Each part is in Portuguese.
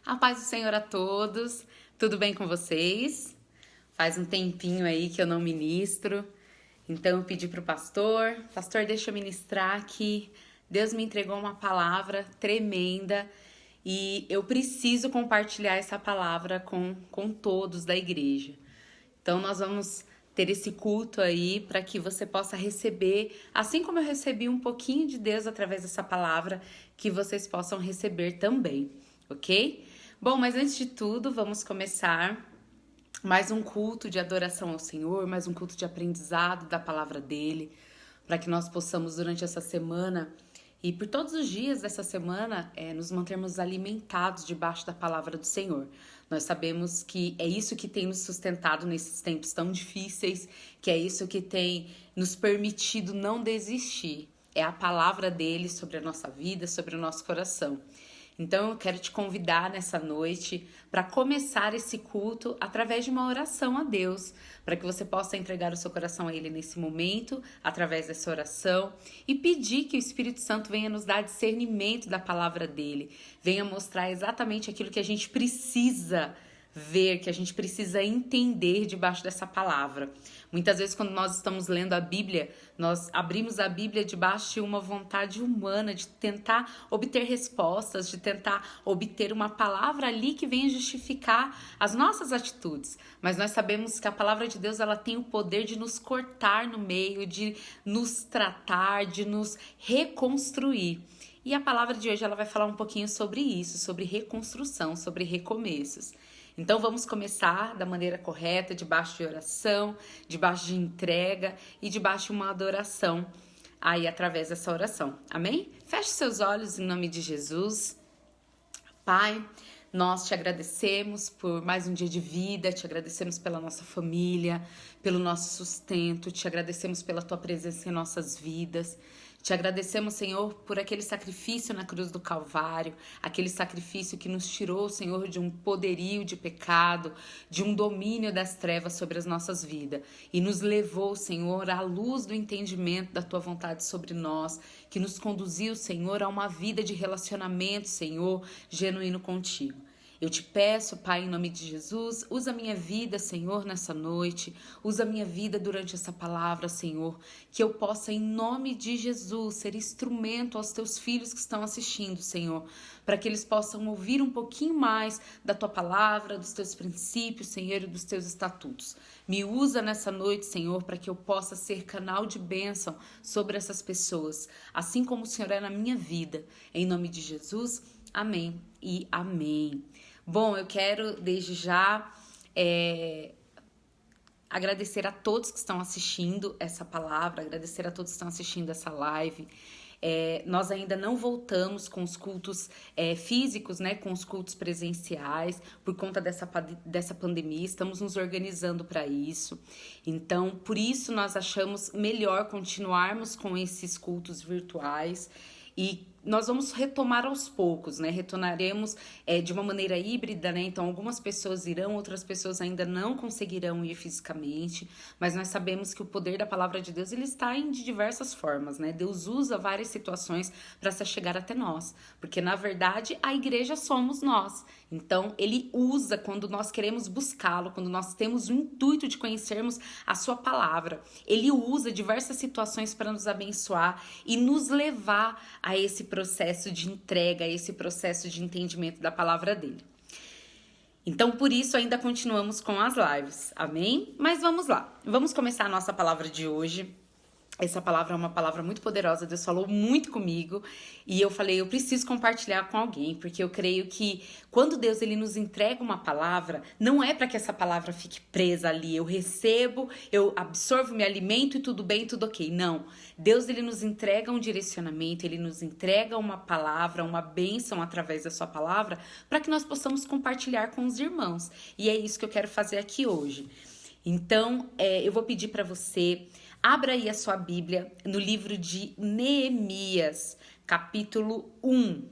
A paz do Senhor a todos, tudo bem com vocês? Faz um tempinho aí que eu não ministro, então eu pedi pro pastor, deixa eu ministrar aqui. Deus me entregou uma palavra tremenda e eu preciso compartilhar essa palavra com todos da igreja. Então nós vamos ter esse culto aí para que você possa receber, assim como eu recebi um pouquinho de Deus através dessa palavra, que vocês possam receber também, ok? Bom, mas antes de tudo, vamos começar mais um culto de adoração ao Senhor, mais um culto de aprendizado da palavra dele, para que nós possamos durante essa semana e por todos os dias dessa semana nos mantermos alimentados debaixo da palavra do Senhor. Nós sabemos que é isso que tem nos sustentado nesses tempos tão difíceis, que é isso que tem nos permitido não desistir. É a palavra dele sobre a nossa vida, sobre o nosso coração. Então eu quero te convidar nessa noite para começar esse culto através de uma oração a Deus, para que você possa entregar o seu coração a Ele nesse momento, através dessa oração, e pedir que o Espírito Santo venha nos dar discernimento da palavra dele, venha mostrar exatamente aquilo que a gente precisa ver, que a gente precisa entender debaixo dessa palavra. Muitas vezes quando nós estamos lendo a Bíblia, nós abrimos a Bíblia debaixo de uma vontade humana de tentar obter respostas, de tentar obter uma palavra ali que venha justificar as nossas atitudes. Mas nós sabemos que a palavra de Deus ela tem o poder de nos cortar no meio, de nos tratar, de nos reconstruir. E a palavra de hoje ela vai falar um pouquinho sobre isso, sobre reconstrução, sobre recomeços. Então vamos começar da maneira correta, debaixo de oração, debaixo de entrega e debaixo de uma adoração aí através dessa oração. Amém? Feche seus olhos em nome de Jesus. Pai, nós te agradecemos por mais um dia de vida, te agradecemos pela nossa família, pelo nosso sustento, te agradecemos pela tua presença em nossas vidas. Te agradecemos, Senhor, por aquele sacrifício na cruz do Calvário, aquele sacrifício que nos tirou, Senhor, de um poderio de pecado, de um domínio das trevas sobre as nossas vidas e nos levou, Senhor, à luz do entendimento da Tua vontade sobre nós, que nos conduziu, Senhor, a uma vida de relacionamento, Senhor, genuíno contigo. Eu te peço, Pai, em nome de Jesus, usa a minha vida, Senhor, nessa noite, usa a minha vida durante essa palavra, Senhor, que eu possa, em nome de Jesus, ser instrumento aos teus filhos que estão assistindo, Senhor, para que eles possam ouvir um pouquinho mais da tua palavra, dos teus princípios, Senhor, e dos teus estatutos. Me usa nessa noite, Senhor, para que eu possa ser canal de bênção sobre essas pessoas, assim como o Senhor é na minha vida. Em nome de Jesus, amém e amém. Bom, eu quero desde já agradecer a todos que estão assistindo essa palavra, agradecer a todos que estão assistindo essa live. Nós ainda não voltamos com os cultos físicos, né, com os cultos presenciais, por conta dessa pandemia, estamos nos organizando para isso. Então, por isso nós achamos melhor continuarmos com esses cultos virtuais e nós vamos retomar aos poucos, né? Retornaremos de uma maneira híbrida, né? Então, algumas pessoas irão, outras pessoas ainda não conseguirão ir fisicamente, mas nós sabemos que o poder da palavra de Deus, ele está de diversas formas, né? Deus usa várias situações para se chegar até nós, porque, na verdade, a igreja somos nós. Então, ele usa quando nós queremos buscá-lo, quando nós temos o intuito de conhecermos a sua palavra. Ele usa diversas situações para nos abençoar e nos levar a esse processo de entrega, esse processo de entendimento da palavra dele. Então, por isso, ainda continuamos com as lives, amém? Mas vamos lá, vamos começar a nossa palavra de hoje. Essa palavra é uma palavra muito poderosa, Deus falou muito comigo e eu falei, eu preciso compartilhar com alguém, porque eu creio que quando Deus ele nos entrega uma palavra, não é para que essa palavra fique presa ali, eu recebo, eu absorvo, me alimento e tudo bem, tudo ok. Não, Deus ele nos entrega um direcionamento, ele nos entrega uma palavra, uma bênção através da sua palavra, para que nós possamos compartilhar com os irmãos. E é isso que eu quero fazer aqui hoje. Então, eu vou pedir para você, abra aí a sua Bíblia no livro de Neemias, capítulo 1.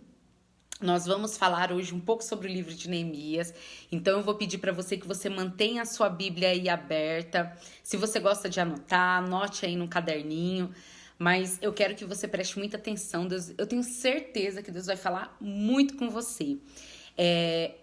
Nós vamos falar hoje um pouco sobre o livro de Neemias, então eu vou pedir para você que você mantenha a sua Bíblia aí aberta. Se você gosta de anotar, anote aí num caderninho, mas eu quero que você preste muita atenção. Eu tenho certeza que Deus vai falar muito com você.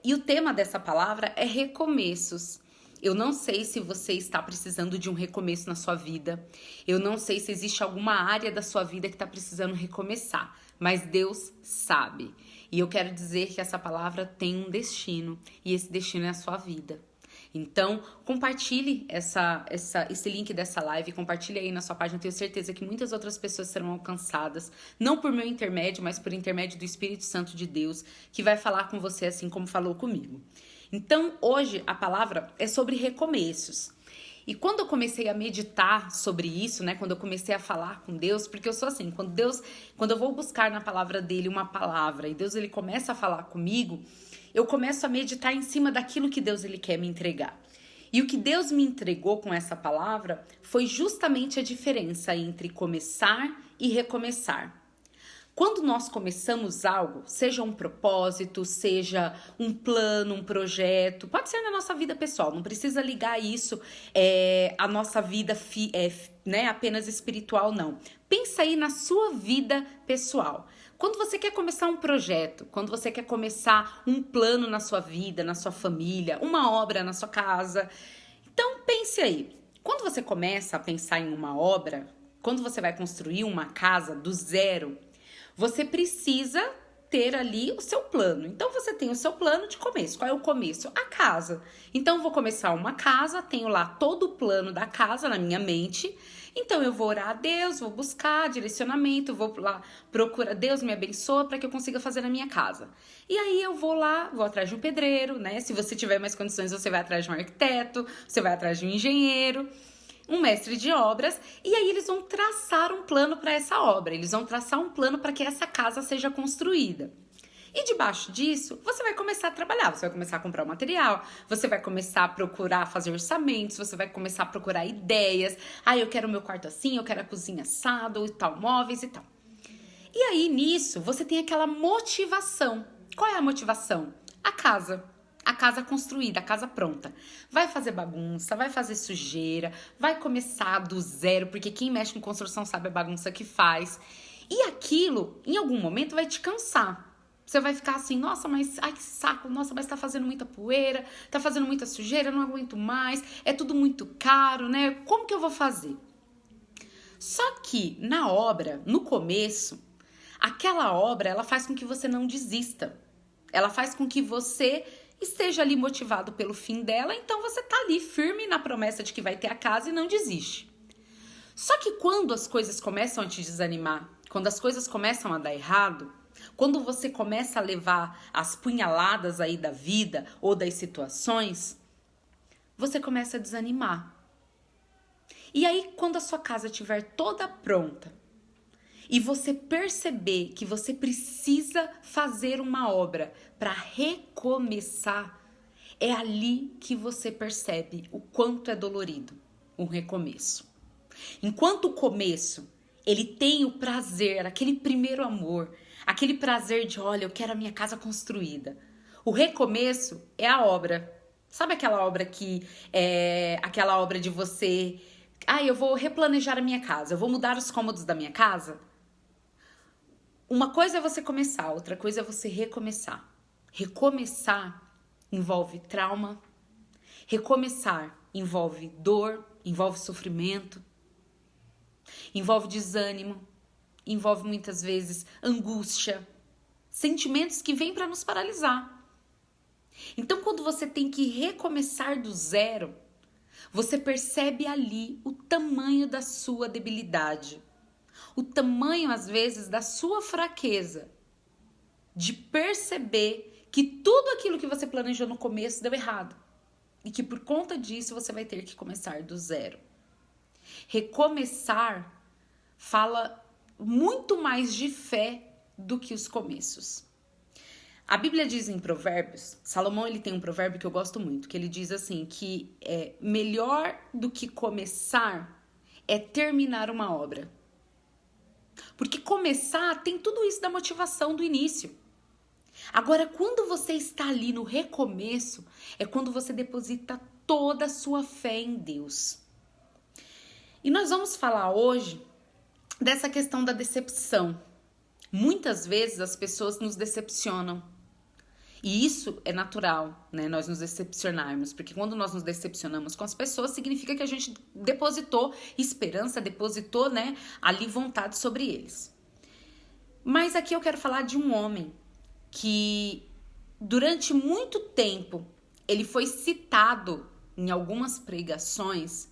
E o tema dessa palavra é recomeços. Eu não sei se você está precisando de um recomeço na sua vida. Eu não sei se existe alguma área da sua vida que está precisando recomeçar. Mas Deus sabe. E eu quero dizer que essa palavra tem um destino. E esse destino é a sua vida. Então, compartilhe esse link dessa live, compartilhe aí na sua página. Eu tenho certeza que muitas outras pessoas serão alcançadas, não por meu intermédio, mas por intermédio do Espírito Santo de Deus, que vai falar com você assim como falou comigo. Então, hoje a palavra é sobre recomeços. E quando eu comecei a meditar sobre isso, né, quando eu comecei a falar com Deus, porque eu sou assim, quando eu vou buscar na palavra dele uma palavra e Deus ele começa a falar comigo, eu começo a meditar em cima daquilo que Deus ele quer me entregar. E o que Deus me entregou com essa palavra foi justamente a diferença entre começar e recomeçar. Quando nós começamos algo, seja um propósito, seja um plano, um projeto, pode ser na nossa vida pessoal, não precisa ligar isso à nossa vida apenas espiritual, não. Pensa aí na sua vida pessoal. Quando você quer começar um projeto, quando você quer começar um plano na sua vida, na sua família, uma obra na sua casa, então pense aí. Quando você começa a pensar em uma obra, quando você vai construir uma casa do zero, você precisa ter ali o seu plano. Então, você tem o seu plano de começo. Qual é o começo? A casa. Então, eu vou começar uma casa, tenho lá todo o plano da casa na minha mente. Então, eu vou orar a Deus, vou buscar direcionamento, vou lá procurar, Deus me abençoa para que eu consiga fazer na minha casa. E aí, eu vou lá, vou atrás de um pedreiro, né? Se você tiver mais condições, você vai atrás de um arquiteto, você vai atrás de um engenheiro, um mestre de obras, e aí eles vão traçar um plano para essa obra, eles vão traçar um plano para que essa casa seja construída. E debaixo disso, você vai começar a trabalhar, você vai começar a comprar o material, você vai começar a procurar fazer orçamentos, você vai começar a procurar ideias. Eu quero o meu quarto assim, eu quero a cozinha assado e tal, móveis e tal. E aí, nisso, você tem aquela motivação. Qual é a motivação? A casa. A casa construída, a casa pronta. Vai fazer bagunça, vai fazer sujeira, vai começar do zero, porque quem mexe com construção sabe a bagunça que faz. E aquilo, em algum momento, vai te cansar. Você vai ficar assim, nossa, mas ai que saco, nossa, mas tá fazendo muita poeira, tá fazendo muita sujeira, não aguento mais, é tudo muito caro, né? Como que eu vou fazer? Só que na obra, no começo, aquela obra, ela faz com que você não desista. Ela faz com que você esteja ali motivado pelo fim dela, então você tá ali firme na promessa de que vai ter a casa e não desiste. Só que quando as coisas começam a te desanimar, quando as coisas começam a dar errado, quando você começa a levar as punhaladas aí da vida ou das situações, você começa a desanimar. E aí, quando a sua casa estiver toda pronta e você perceber que você precisa fazer uma obra para recomeçar, é ali que você percebe o quanto é dolorido um recomeço. Enquanto o começo, ele tem o prazer, aquele primeiro amor, aquele prazer de, olha, eu quero a minha casa construída. O recomeço é a obra. Sabe aquela obra que é aquela obra de você, eu vou replanejar a minha casa, eu vou mudar os cômodos da minha casa? Uma coisa é você começar, outra coisa é você recomeçar. Recomeçar envolve trauma, recomeçar envolve dor, envolve sofrimento, envolve desânimo, envolve muitas vezes angústia, sentimentos que vêm para nos paralisar. Então, quando você tem que recomeçar do zero, você percebe ali o tamanho da sua debilidade, o tamanho, às vezes, da sua fraqueza, de perceber que tudo aquilo que você planejou no começo deu errado e que por conta disso você vai ter que começar do zero. Recomeçar fala muito mais de fé do que os começos. A Bíblia diz em Provérbios, Salomão ele tem um provérbio que eu gosto muito, que ele diz assim, que melhor do que começar é terminar uma obra. Porque começar tem tudo isso da motivação do início. Agora, quando você está ali no recomeço, é quando você deposita toda a sua fé em Deus. E nós vamos falar hoje dessa questão da decepção. Muitas vezes as pessoas nos decepcionam. E isso é natural, né? Nós nos decepcionarmos, porque quando nós nos decepcionamos com as pessoas, significa que a gente depositou esperança, depositou, né, ali vontade sobre eles. Mas aqui eu quero falar de um homem que durante muito tempo ele foi citado em algumas pregações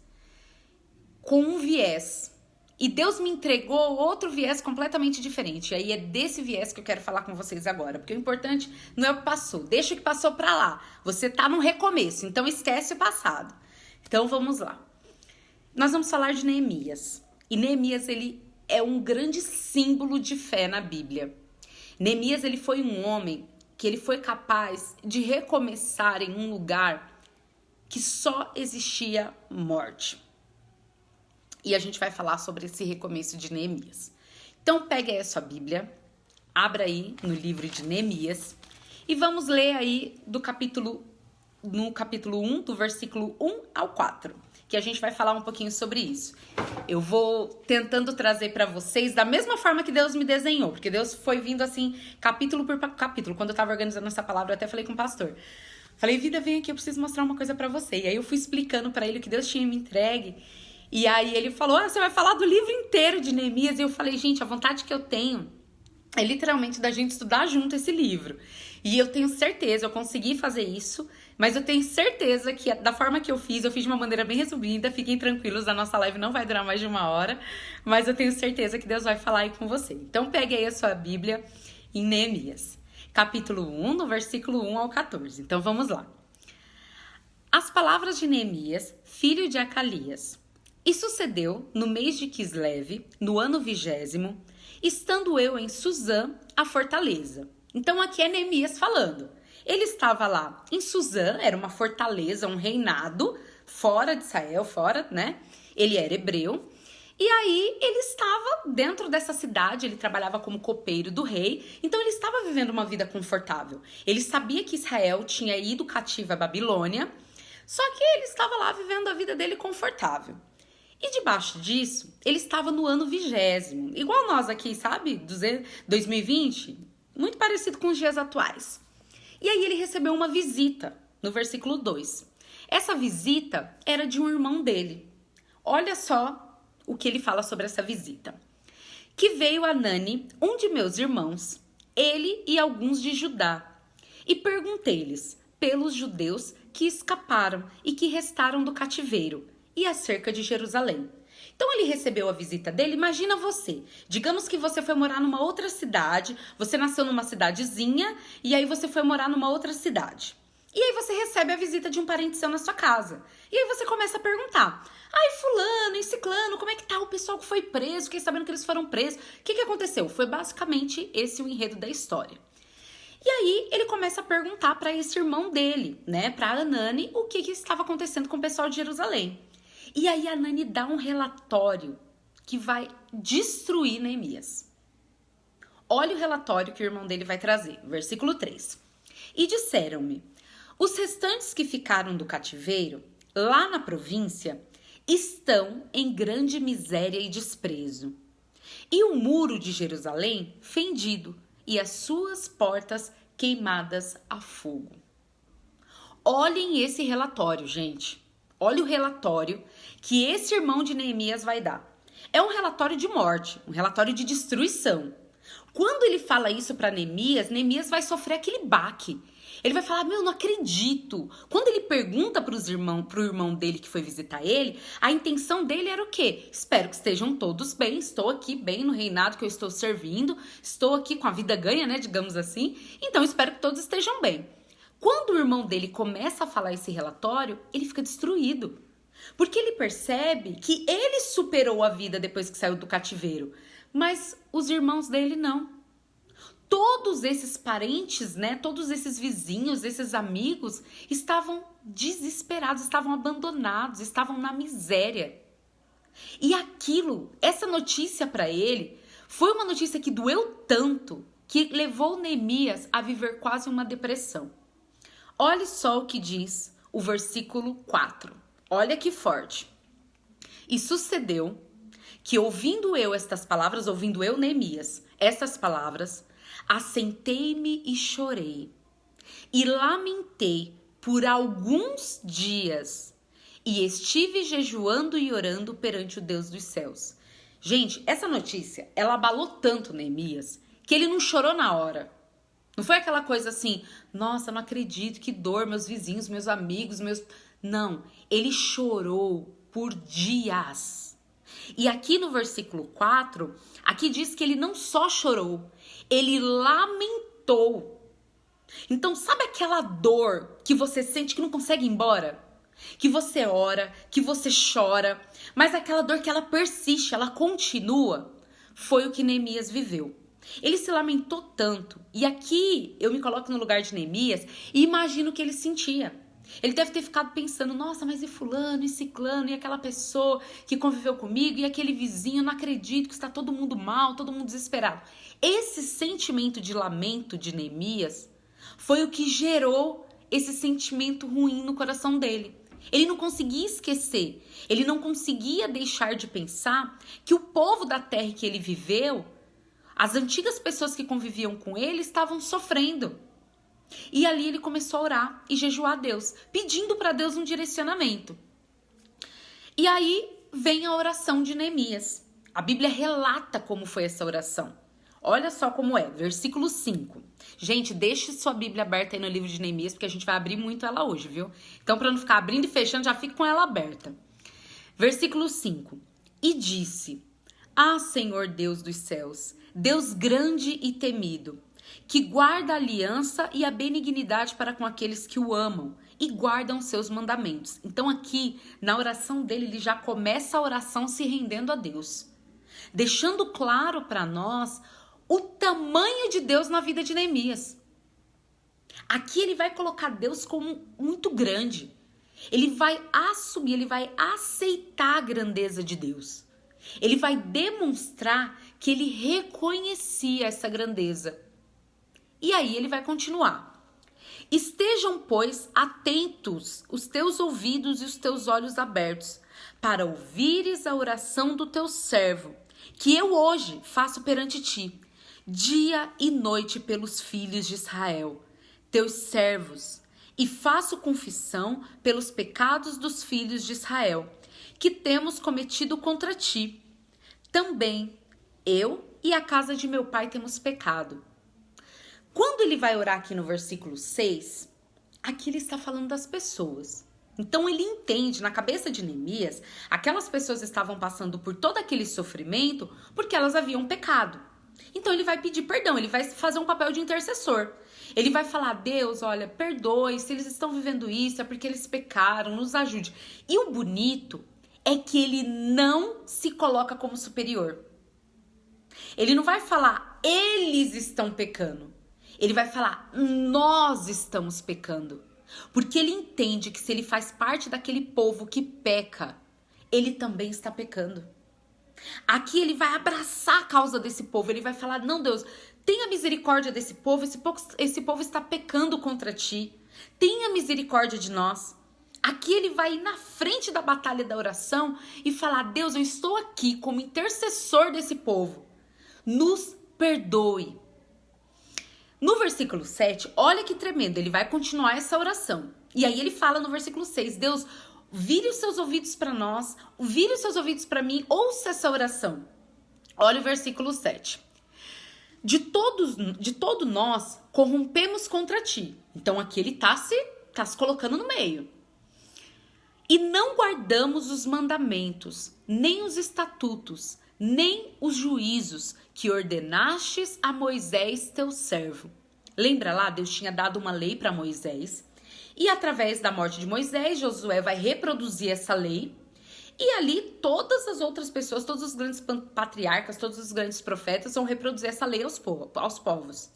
com um viés. E Deus me entregou outro viés completamente diferente. E aí é desse viés que eu quero falar com vocês agora. Porque o importante não é o que passou. Deixa o que passou pra lá. Você tá no recomeço, então esquece o passado. Então vamos lá. Nós vamos falar de Neemias. E Neemias, ele é um grande símbolo de fé na Bíblia. Neemias, ele foi um homem que ele foi capaz de recomeçar em um lugar que só existia morte. E a gente vai falar sobre esse recomeço de Neemias. Então pega aí a sua Bíblia, abra aí no livro de Neemias e vamos ler aí no capítulo 1, do versículo 1 ao 4, que a gente vai falar um pouquinho sobre isso. Eu vou tentando trazer para vocês da mesma forma que Deus me desenhou, porque Deus foi vindo assim, capítulo por capítulo. Quando eu tava organizando essa palavra, eu até falei com o pastor. Falei, vida, vem aqui, eu preciso mostrar uma coisa para você. E aí eu fui explicando para ele o que Deus tinha me entregue. E aí ele falou, você vai falar do livro inteiro de Neemias. E eu falei, gente, a vontade que eu tenho é literalmente da gente estudar junto esse livro. E eu tenho certeza, eu consegui fazer isso, mas eu tenho certeza que da forma que eu fiz de uma maneira bem resumida. Fiquem tranquilos, a nossa live não vai durar mais de 1 hora, mas eu tenho certeza que Deus vai falar aí com você. Então pegue aí a sua Bíblia em Neemias, capítulo 1, no versículo 1 ao 14. Então vamos lá. As palavras de Neemias, filho de Acalias. E sucedeu, no mês de Quisleve, no ano 20º, estando eu em Suzã, a fortaleza. Então aqui é Neemias falando. Ele estava lá em Suzã, era uma fortaleza, um reinado, fora de Israel, fora, né? Ele era hebreu. E aí ele estava dentro dessa cidade, ele trabalhava como copeiro do rei, então ele estava vivendo uma vida confortável. Ele sabia que Israel tinha ido cativo à Babilônia, só que ele estava lá vivendo a vida dele confortável. E debaixo disso, ele estava no ano 20º, igual nós aqui, sabe? 2020, muito parecido com os dias atuais. E aí ele recebeu uma visita, no versículo 2. Essa visita era de um irmão dele. Olha só o que ele fala sobre essa visita. Que veio Hanani, um de meus irmãos, ele e alguns de Judá, e perguntei-lhes pelos judeus que escaparam e que restaram do cativeiro, e acerca de Jerusalém. Então ele recebeu a visita dele. Imagina você, digamos que você foi morar numa outra cidade, você nasceu numa cidadezinha e aí você foi morar numa outra cidade. E aí você recebe a visita de um parente seu na sua casa. E aí você começa a perguntar, ai fulano e ciclano, como é que tá o pessoal que foi preso? Fiquei sabendo que eles foram presos. O que aconteceu? Foi basicamente esse o enredo da história. E aí ele começa a perguntar para esse irmão dele, né, para Hanani, o que estava acontecendo com o pessoal de Jerusalém. E aí Hanani dá um relatório que vai destruir Neemias. Olha o relatório que o irmão dele vai trazer, versículo 3. E disseram-me, os restantes que ficaram do cativeiro, lá na província, estão em grande miséria e desprezo. E o muro de Jerusalém fendido, e as suas portas queimadas a fogo. Olhem esse relatório, gente. Olha o relatório que esse irmão de Neemias vai dar. É um relatório de morte, um relatório de destruição. Quando ele fala isso para Neemias, Neemias vai sofrer aquele baque. Ele vai falar, não acredito. Quando ele pergunta pro irmão dele que foi visitar ele, a intenção dele era o quê? Espero que estejam todos bem, estou aqui bem no reinado que eu estou servindo, estou aqui com a vida ganha, né, digamos assim. Então espero que todos estejam bem. Quando o irmão dele começa a falar esse relatório, ele fica destruído. Porque ele percebe que ele superou a vida depois que saiu do cativeiro. Mas os irmãos dele não. Todos esses parentes, né? Todos esses vizinhos, esses amigos, estavam desesperados, estavam abandonados, estavam na miséria. E essa notícia para ele, foi uma notícia que doeu tanto, que levou Neemias a viver quase uma depressão. Olhe só o que diz o versículo 4. Olha que forte. E sucedeu que ouvindo eu, Neemias, estas palavras, assentei-me e chorei. e lamentei por alguns dias, e estive jejuando e orando perante o Deus dos céus. Gente, essa notícia, ela abalou tanto Neemias, que ele não chorou na hora. Não foi aquela coisa assim, nossa, não acredito, que dor, meus vizinhos, meus amigos, meus... Não, ele chorou por dias. E aqui no versículo 4, aqui diz que ele não só chorou, ele lamentou. Então, sabe aquela dor que você sente que não consegue ir embora? Que você ora, que você chora, mas aquela dor que ela persiste, ela continua. Foi o que Neemias viveu. Ele se lamentou tanto. E aqui eu me coloco no lugar de Neemias e imagino o que ele sentia. Ele deve ter ficado pensando, nossa, mas e fulano, e ciclano, e aquela pessoa que conviveu comigo, e aquele vizinho, não acredito que está todo mundo mal, todo mundo desesperado. Esse sentimento de lamento de Neemias foi o que gerou esse sentimento ruim no coração dele. Ele não conseguia esquecer, ele não conseguia deixar de pensar que o povo da terra que ele viveu, as antigas pessoas que conviviam com ele estavam sofrendo. E ali ele começou a orar e jejuar a Deus, pedindo para Deus um direcionamento. E aí vem a oração de Neemias. A Bíblia relata como foi essa oração. Olha só como é, versículo 5. Gente, deixe sua Bíblia aberta aí no livro de Neemias, porque a gente vai abrir muito ela hoje, viu? Então, para não ficar abrindo e fechando, já fique com ela aberta. Versículo 5. E disse, ah, Senhor Deus dos céus, Deus grande e temido, que guarda a aliança e a benignidade para com aqueles que o amam e guardam seus mandamentos. Então aqui, na oração dele, ele já começa a oração se rendendo a Deus, deixando claro para nós o tamanho de Deus na vida de Neemias. Aqui ele vai colocar Deus como muito grande. Ele vai assumir, ele vai aceitar a grandeza de Deus. Ele vai demonstrar que ele reconhecia essa grandeza. E aí ele vai continuar. Estejam, pois, atentos os teus ouvidos e os teus olhos abertos, para ouvires a oração do teu servo, que eu hoje faço perante ti, dia e noite pelos filhos de Israel, teus servos, e faço confissão pelos pecados dos filhos de Israel, que temos cometido contra ti. Também eu e a casa de meu pai temos pecado. Quando ele vai orar aqui no versículo 6, aqui ele está falando das pessoas. Então ele entende, na cabeça de Neemias, aquelas pessoas estavam passando por todo aquele sofrimento porque elas haviam pecado. Então ele vai pedir perdão, ele vai fazer um papel de intercessor. Ele vai falar, Deus, olha, perdoe, se eles estão vivendo isso é porque eles pecaram, nos ajude. E o bonito é que ele não se coloca como superior. Ele não vai falar, eles estão pecando. Ele vai falar, nós estamos pecando. Porque ele entende que se ele faz parte daquele povo que peca, ele também está pecando. Aqui ele vai abraçar a causa desse povo. Ele vai falar, não, Deus, tenha misericórdia desse povo. Esse povo está pecando contra ti. Tenha misericórdia de nós. Aqui ele vai ir na frente da batalha da oração e falar, Deus, eu estou aqui como intercessor desse povo. Nos perdoe. No versículo 7, olha que tremendo, ele vai continuar essa oração. E aí ele fala no versículo 6, Deus, vire os seus ouvidos para nós, vire os seus ouvidos para mim, ouça essa oração. Olha o versículo 7. De todo nós corrompemos contra ti. Então aqui ele tá se colocando no meio. E não guardamos os mandamentos, nem os estatutos, nem os juízos que ordenastes a Moisés, teu servo. Lembra lá, Deus tinha dado uma lei para Moisés. E através da morte de Moisés, Josué vai reproduzir essa lei. E ali todas as outras pessoas, todos os grandes patriarcas, todos os grandes profetas vão reproduzir essa lei aos povos.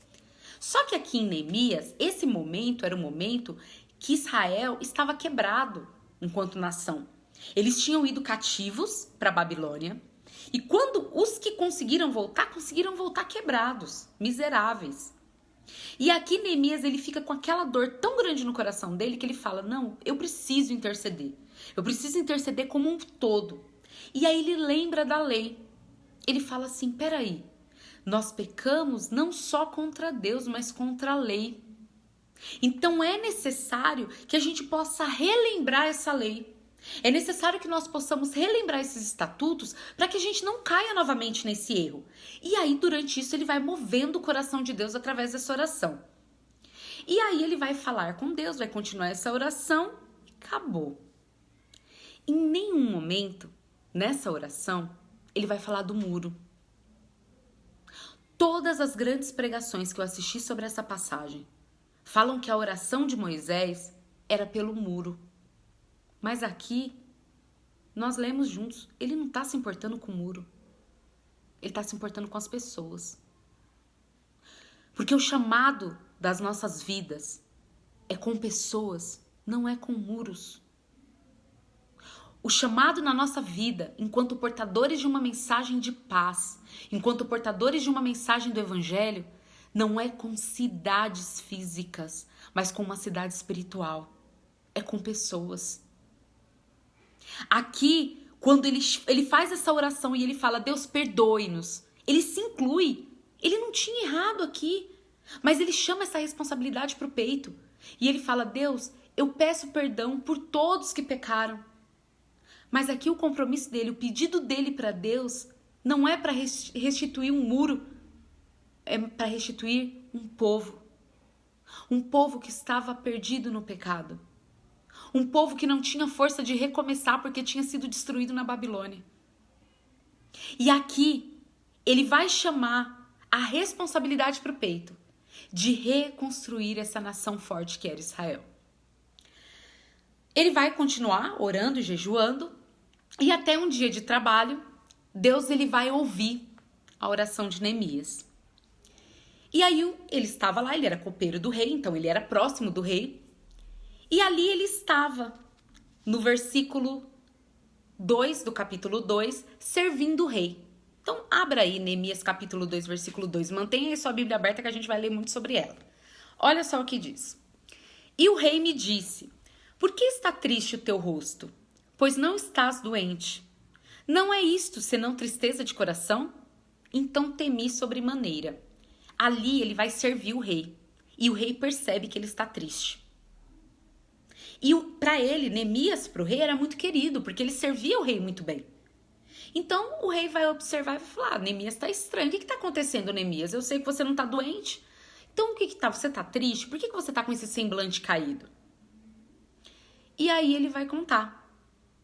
Só que aqui em Neemias, esse momento era o momento que Israel estava quebrado enquanto nação. Eles tinham ido cativos para a Babilônia. E quando os que conseguiram voltar quebrados, miseráveis. E aqui Neemias, ele fica com aquela dor tão grande no coração dele que ele fala, não, eu preciso interceder. Eu preciso interceder como um todo. E aí ele lembra da lei. Ele fala assim, peraí, nós pecamos não só contra Deus, mas contra a lei. Então é necessário que a gente possa relembrar essa lei. É necessário que nós possamos relembrar esses estatutos para que a gente não caia novamente nesse erro. E aí, durante isso, ele vai movendo o coração de Deus através dessa oração. E aí ele vai falar com Deus, vai continuar essa oração e acabou. Em nenhum momento, nessa oração, ele vai falar do muro. Todas as grandes pregações que eu assisti sobre essa passagem falam que a oração de Moisés era pelo muro. Mas aqui, nós lemos juntos, ele não está se importando com o muro. Ele está se importando com as pessoas. Porque o chamado das nossas vidas é com pessoas, não é com muros. O chamado na nossa vida, enquanto portadores de uma mensagem de paz, enquanto portadores de uma mensagem do Evangelho, não é com cidades físicas, mas com uma cidade espiritual. É com pessoas. Aqui, quando ele faz essa oração e ele fala, Deus, perdoe-nos, ele se inclui. Ele não tinha errado aqui, mas ele chama essa responsabilidade para o peito. E ele fala, Deus, eu peço perdão por todos que pecaram. Mas aqui o compromisso dele, o pedido dele para Deus, não é para restituir um muro, é para restituir um povo. Um povo que estava perdido no pecado. Um povo que não tinha força de recomeçar porque tinha sido destruído na Babilônia. E aqui, ele vai chamar a responsabilidade para o peito de reconstruir essa nação forte que era Israel. Ele vai continuar orando e jejuando, e até um dia de trabalho, Deus ele vai ouvir a oração de Neemias. E aí ele estava lá, ele era copeiro do rei, então ele era próximo do rei. E ali ele estava, no versículo 2 do capítulo 2, servindo o rei. Então abra aí Neemias capítulo 2, versículo 2. Mantenha aí sua Bíblia aberta que a gente vai ler muito sobre ela. Olha só o que diz. E o rei me disse, por que está triste o teu rosto? Pois não estás doente. Não é isto senão tristeza de coração? Então temi sobremaneira. Ali ele vai servir o rei. E o rei percebe que ele está triste. E para ele, Neemias, para o rei, era muito querido, porque ele servia o rei muito bem. Então o rei vai observar e vai falar, Neemias está estranho. O que está acontecendo, Neemias? Eu sei que você não está doente. Então o que está? Você está triste? Por que você está com esse semblante caído? E aí ele vai contar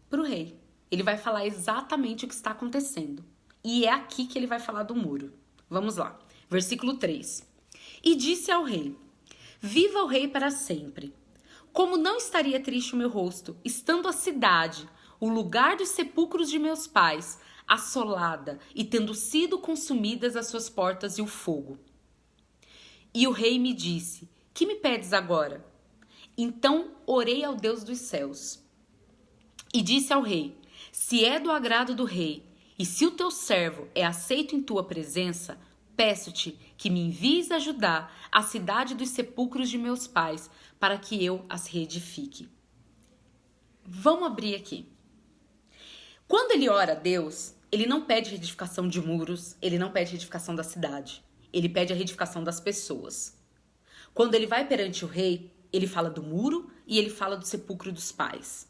para o rei. Ele vai falar exatamente o que está acontecendo. E é aqui que ele vai falar do muro. Vamos lá. Versículo 3. E disse ao rei, viva o rei para sempre. Como não estaria triste o meu rosto, estando a cidade, o lugar dos sepulcros de meus pais, assolada e tendo sido consumidas as suas portas e o fogo. E o rei me disse, que me pedes agora? Então orei ao Deus dos céus. E disse ao rei, se é do agrado do rei, e se o teu servo é aceito em tua presença, peço-te que me envies ajudar a cidade dos sepulcros de meus pais, para que eu as reedifique. Vamos abrir aqui. Quando ele ora a Deus, ele não pede reedificação de muros, ele não pede reedificação da cidade, ele pede a reedificação das pessoas. Quando ele vai perante o rei, ele fala do muro e ele fala do sepulcro dos pais.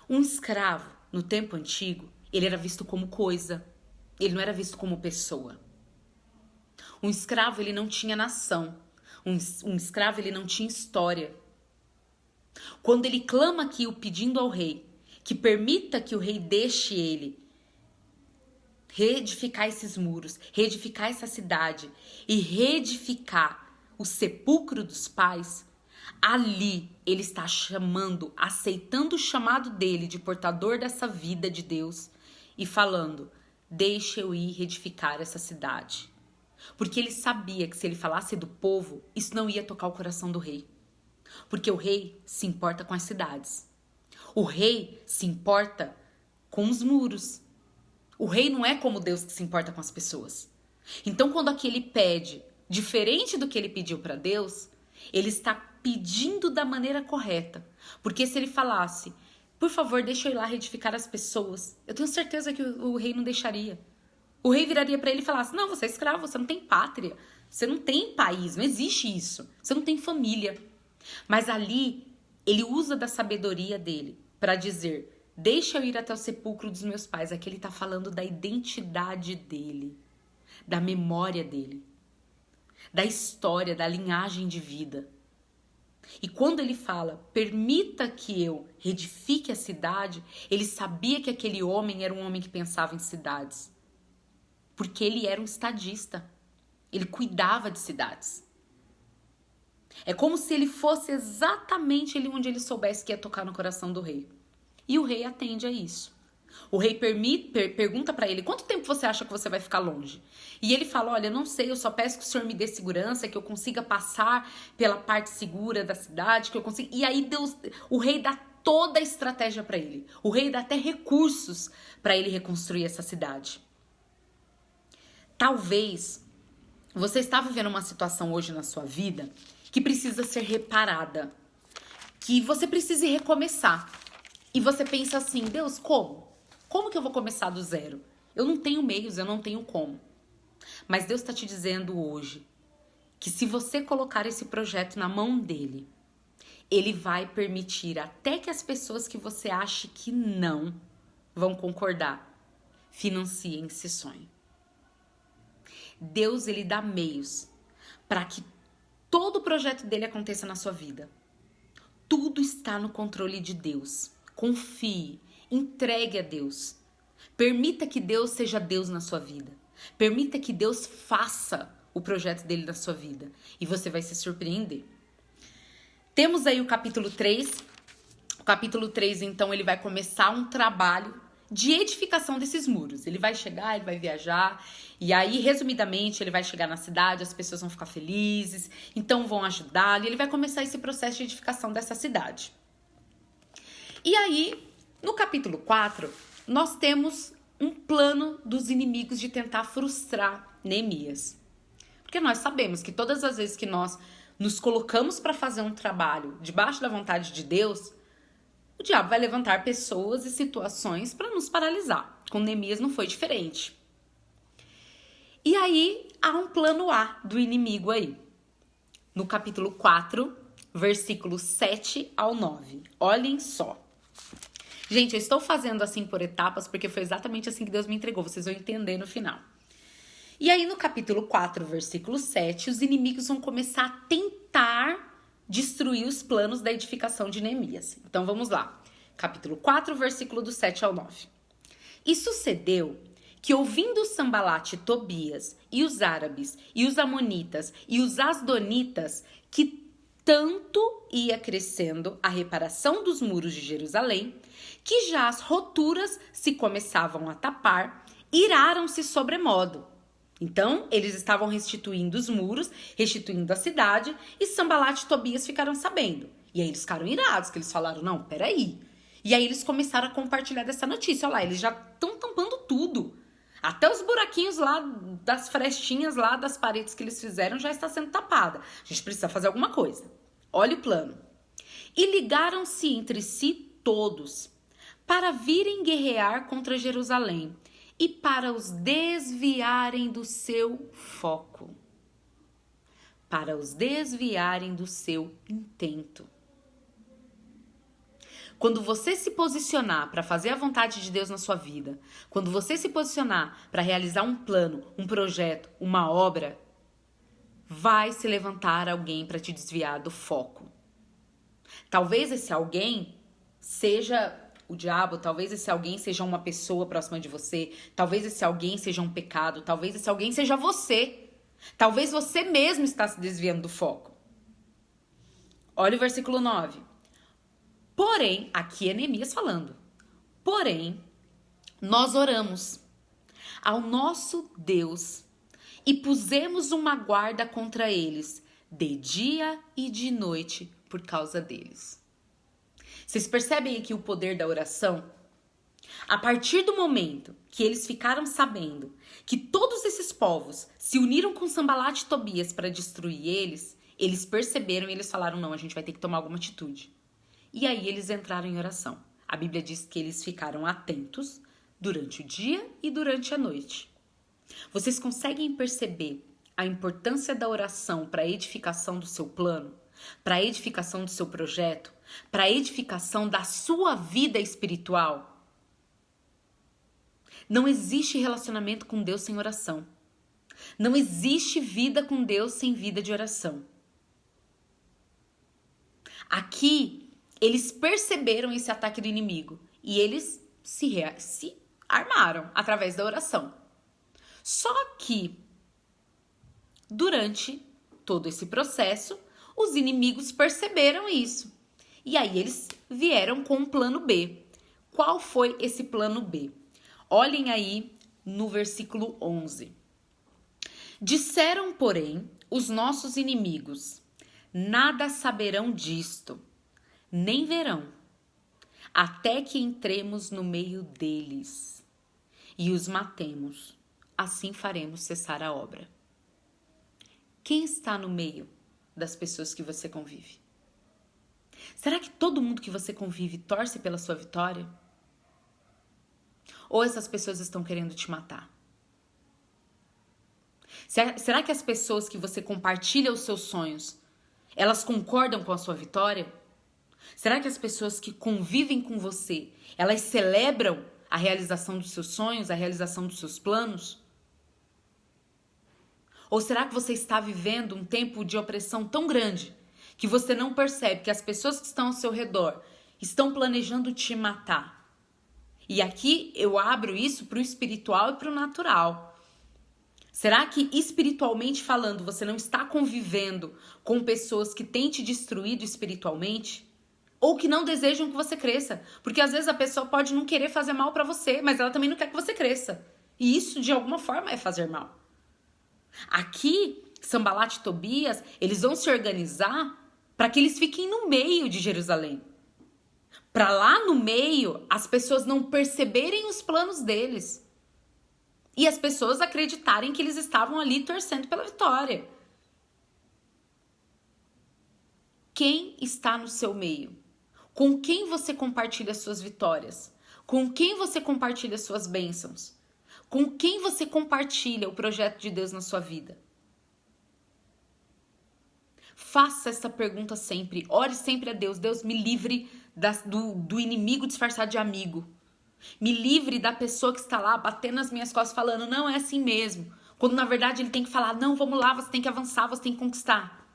Um escravo, no tempo antigo, ele era visto como coisa, ele não era visto como pessoa. Um escravo, ele não tinha nação. Um escravo, ele não tinha história. Quando ele clama aqui, pedindo ao rei, que permita que o rei deixe ele reedificar esses muros, reedificar essa cidade e reedificar o sepulcro dos pais, ali ele está chamando, aceitando o chamado dele de portador dessa vida de Deus e falando, deixa eu ir reedificar essa cidade. Porque ele sabia que se ele falasse do povo, isso não ia tocar o coração do rei. Porque o rei se importa com as cidades. O rei se importa com os muros. O rei não é como Deus que se importa com as pessoas. Então, quando aqui ele pede, diferente do que ele pediu para Deus, ele está pedindo da maneira correta. Porque se ele falasse, por favor, deixa eu ir lá reedificar as pessoas, eu tenho certeza que o rei não deixaria. O rei viraria para ele e falasse, não, você é escravo, você não tem pátria. Você não tem país, não existe isso. Você não tem família. Mas ali, ele usa da sabedoria dele para dizer: deixa eu ir até o sepulcro dos meus pais. Aqui ele está falando da identidade dele, da memória dele, da história, da linhagem de vida. E quando ele fala, permita que eu reedifique a cidade, ele sabia que aquele homem era um homem que pensava em cidades. Porque ele era um estadista. Ele cuidava de cidades. É como se ele fosse exatamente ali onde ele soubesse que ia tocar no coração do rei. E o rei atende a isso. O rei pergunta para ele: quanto tempo você acha que você vai ficar longe? E ele fala: olha, não sei, eu só peço que o senhor me dê segurança, que eu consiga passar pela parte segura da cidade, que eu consiga. E aí o rei dá toda a estratégia para ele. O rei dá até recursos para ele reconstruir essa cidade. Talvez você está vivendo uma situação hoje na sua vida que precisa ser reparada, que você precise recomeçar. E você pensa assim: Deus, como? Como que eu vou começar do zero? Eu não tenho meios, eu não tenho como. Mas Deus está te dizendo hoje que se você colocar esse projeto na mão dele, ele vai permitir até que as pessoas que você acha que não vão concordar, financiem esse sonho. Deus, ele dá meios para que todo o projeto dele aconteça na sua vida. Tudo está no controle de Deus. Confie, entregue a Deus. Permita que Deus seja Deus na sua vida. Permita que Deus faça o projeto dele na sua vida. E você vai se surpreender. Temos aí o capítulo 3. O capítulo 3, então, ele vai começar um trabalho de edificação desses muros. Ele vai chegar, ele vai viajar, e aí, resumidamente, ele vai chegar na cidade, as pessoas vão ficar felizes, então vão ajudá-lo, e ele vai começar esse processo de edificação dessa cidade. E aí, no capítulo 4, nós temos um plano dos inimigos de tentar frustrar Neemias. Porque nós sabemos que todas as vezes que nós nos colocamos para fazer um trabalho debaixo da vontade de Deus, o diabo vai levantar pessoas e situações para nos paralisar. Com Neemias não foi diferente. E aí, há um plano A do inimigo aí. No capítulo 4, versículos 7 ao 9. Olhem só. Gente, eu estou fazendo assim por etapas, porque foi exatamente assim que Deus me entregou. Vocês vão entender no final. E aí, no capítulo 4, versículo 7, os inimigos vão começar a tentar destruir os planos da edificação de Neemias. Então, vamos lá. Capítulo 4, versículo do 7 ao 9. E sucedeu que, ouvindo Sambalate e Tobias, e os árabes, e os amonitas, e os asdonitas, que tanto ia crescendo a reparação dos muros de Jerusalém, que já as roturas se começavam a tapar, iraram-se sobremodo. Então, eles estavam restituindo os muros, restituindo a cidade, e Sambalate e Tobias ficaram sabendo. E aí eles ficaram irados, que eles falaram: não, peraí. E aí eles começaram a compartilhar dessa notícia. Olha lá, eles já estão tampando tudo. Até os buraquinhos lá, das frestinhas lá das paredes que eles fizeram já está sendo tapada. A gente precisa fazer alguma coisa. Olha o plano. E ligaram-se entre si todos para virem guerrear contra Jerusalém e para os desviarem do seu foco, para os desviarem do seu intento. Quando você se posicionar para fazer a vontade de Deus na sua vida, quando você se posicionar para realizar um plano, um projeto, uma obra, vai se levantar alguém para te desviar do foco. Talvez esse alguém seja o diabo, talvez esse alguém seja uma pessoa próxima de você, talvez esse alguém seja um pecado, talvez esse alguém seja você. Talvez você mesmo está se desviando do foco. Olha o versículo 9. Porém, aqui é Neemias falando. Porém, nós oramos ao nosso Deus e pusemos uma guarda contra eles, de dia e de noite, por causa deles. Vocês percebem aqui o poder da oração? A partir do momento que eles ficaram sabendo que todos esses povos se uniram com Sambalate e Tobias para destruir eles, eles perceberam e eles falaram: não, a gente vai ter que tomar alguma atitude. E aí eles entraram em oração. A Bíblia diz que eles ficaram atentos durante o dia e durante a noite. Vocês conseguem perceber a importância da oração para a edificação do seu plano, para a edificação do seu projeto, para a edificação da sua vida espiritual? Não existe relacionamento com Deus sem oração. Não existe vida com Deus sem vida de oração. Aqui, eles perceberam esse ataque do inimigo e eles se armaram através da oração. Só que, durante todo esse processo, os inimigos perceberam isso. E aí eles vieram com um plano B. Qual foi esse plano B? Olhem aí no versículo 11. Disseram, porém, os nossos inimigos: nada saberão disto, nem verão, até que entremos no meio deles e os matemos. Assim faremos cessar a obra. Quem está no meio das pessoas que você convive? Será que todo mundo que você convive torce pela sua vitória? Ou essas pessoas estão querendo te matar? Será que as pessoas que você compartilha os seus sonhos, elas concordam com a sua vitória? Será que as pessoas que convivem com você, elas celebram a realização dos seus sonhos, a realização dos seus planos? Ou será que você está vivendo um tempo de opressão tão grande que você não percebe que as pessoas que estão ao seu redor estão planejando te matar? E aqui eu abro isso para o espiritual e para o natural. Será que, espiritualmente falando, você não está convivendo com pessoas que têm te destruído espiritualmente? Ou que não desejam que você cresça? Porque às vezes a pessoa pode não querer fazer mal para você, mas ela também não quer que você cresça. E isso, de alguma forma, é fazer mal. Aqui, Sanbalat e Tobias, eles vão se organizar para que eles fiquem no meio de Jerusalém. Para lá no meio, as pessoas não perceberem os planos deles. E as pessoas acreditarem que eles estavam ali torcendo pela vitória. Quem está no seu meio? Com quem você compartilha suas vitórias? Com quem você compartilha suas bênçãos? Com quem você compartilha o projeto de Deus na sua vida? Faça essa pergunta sempre. Ore sempre a Deus. Deus, me livre do inimigo disfarçado de amigo. Me livre da pessoa que está lá batendo nas minhas costas falando, não, é assim mesmo. Quando na verdade ele tem que falar, não, vamos lá, você tem que avançar, você tem que conquistar.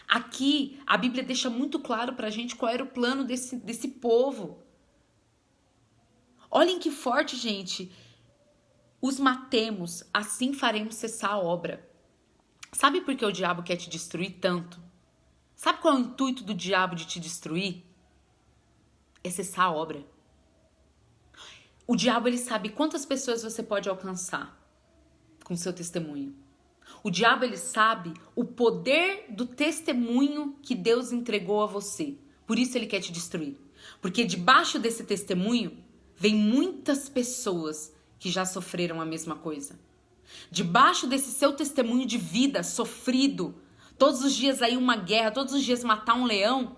Aqui a Bíblia deixa muito claro pra gente qual era o plano desse povo. Olhem que forte, gente. Os matemos, assim faremos cessar a obra. Sabe por que o diabo quer te destruir tanto? Sabe qual é o intuito do diabo de te destruir? É cessar a obra. O diabo, ele sabe quantas pessoas você pode alcançar com seu testemunho. O diabo, ele sabe o poder do testemunho que Deus entregou a você. Por isso ele quer te destruir. Porque debaixo desse testemunho vem muitas pessoas que já sofreram a mesma coisa. Debaixo desse seu testemunho de vida sofrido, todos os dias aí uma guerra, todos os dias matar um leão,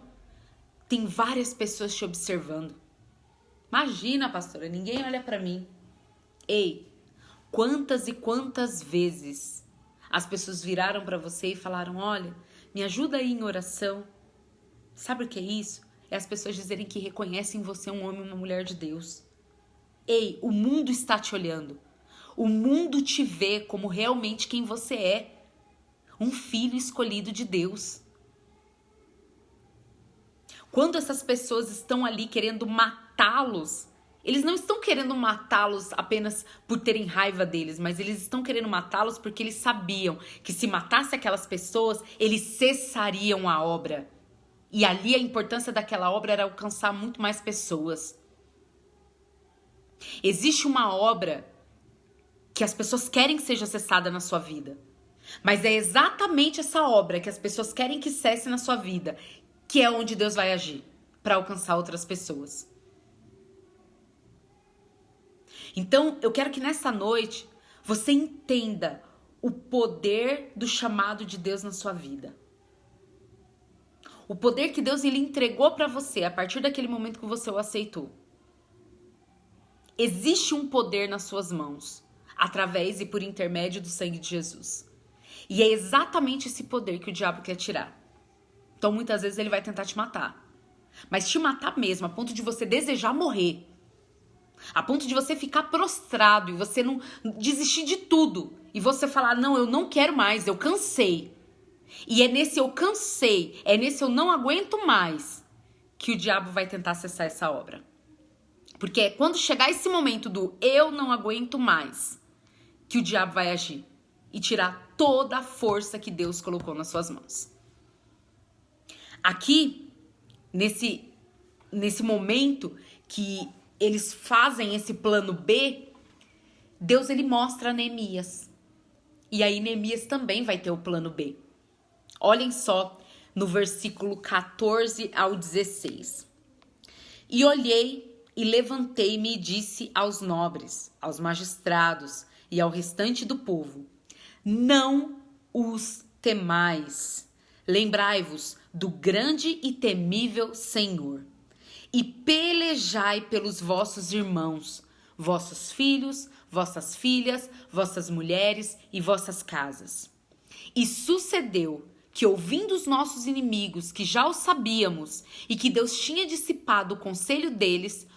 tem várias pessoas te observando. Imagina, pastora, ninguém olha pra mim. Ei, quantas e quantas vezes as pessoas viraram pra você e falaram, olha, me ajuda aí em oração. Sabe o que é isso? É as pessoas dizerem que reconhecem em você um homem e uma mulher de Deus. Ei, o mundo está te olhando. O mundo te vê como realmente quem você é. Um filho escolhido de Deus. Quando essas pessoas estão ali querendo matá-los, eles não estão querendo matá-los apenas por terem raiva deles, mas eles estão querendo matá-los porque eles sabiam que se matasse aquelas pessoas, eles cessariam a obra. E ali a importância daquela obra era alcançar muito mais pessoas. Existe uma obra que as pessoas querem que seja cessada na sua vida. Mas é exatamente essa obra que as pessoas querem que cesse na sua vida, que é onde Deus vai agir para alcançar outras pessoas. Então, eu quero que nessa noite você entenda o poder do chamado de Deus na sua vida. O poder que Deus ele entregou para você a partir daquele momento que você o aceitou. Existe um poder nas suas mãos. através e por intermédio do sangue de Jesus. E é exatamente esse poder que o diabo quer tirar. Então, muitas vezes ele vai tentar te matar. Mas te matar mesmo, a ponto de você desejar morrer. A ponto de você ficar prostrado e você não desistir de tudo. E você falar, não, eu não quero mais, eu cansei. E é nesse eu cansei, é nesse eu não aguento mais que o diabo vai tentar acessar essa obra. Porque é quando chegar esse momento do eu não aguento mais que o diabo vai agir e tirar toda a força que Deus colocou nas suas mãos. Aqui, nesse momento que eles fazem esse plano B, Deus ele mostra a Neemias. E aí Neemias também vai ter o plano B. Olhem só no versículo 14 ao 16. E olhei e levantei-me e disse aos nobres, aos magistrados e ao restante do povo: não os temais. Lembrai-vos do grande e temível Senhor, e pelejai pelos vossos irmãos, vossos filhos, vossas filhas, vossas mulheres e vossas casas. E sucedeu que, ouvindo os nossos inimigos, que já o sabíamos, e que Deus tinha dissipado o conselho deles,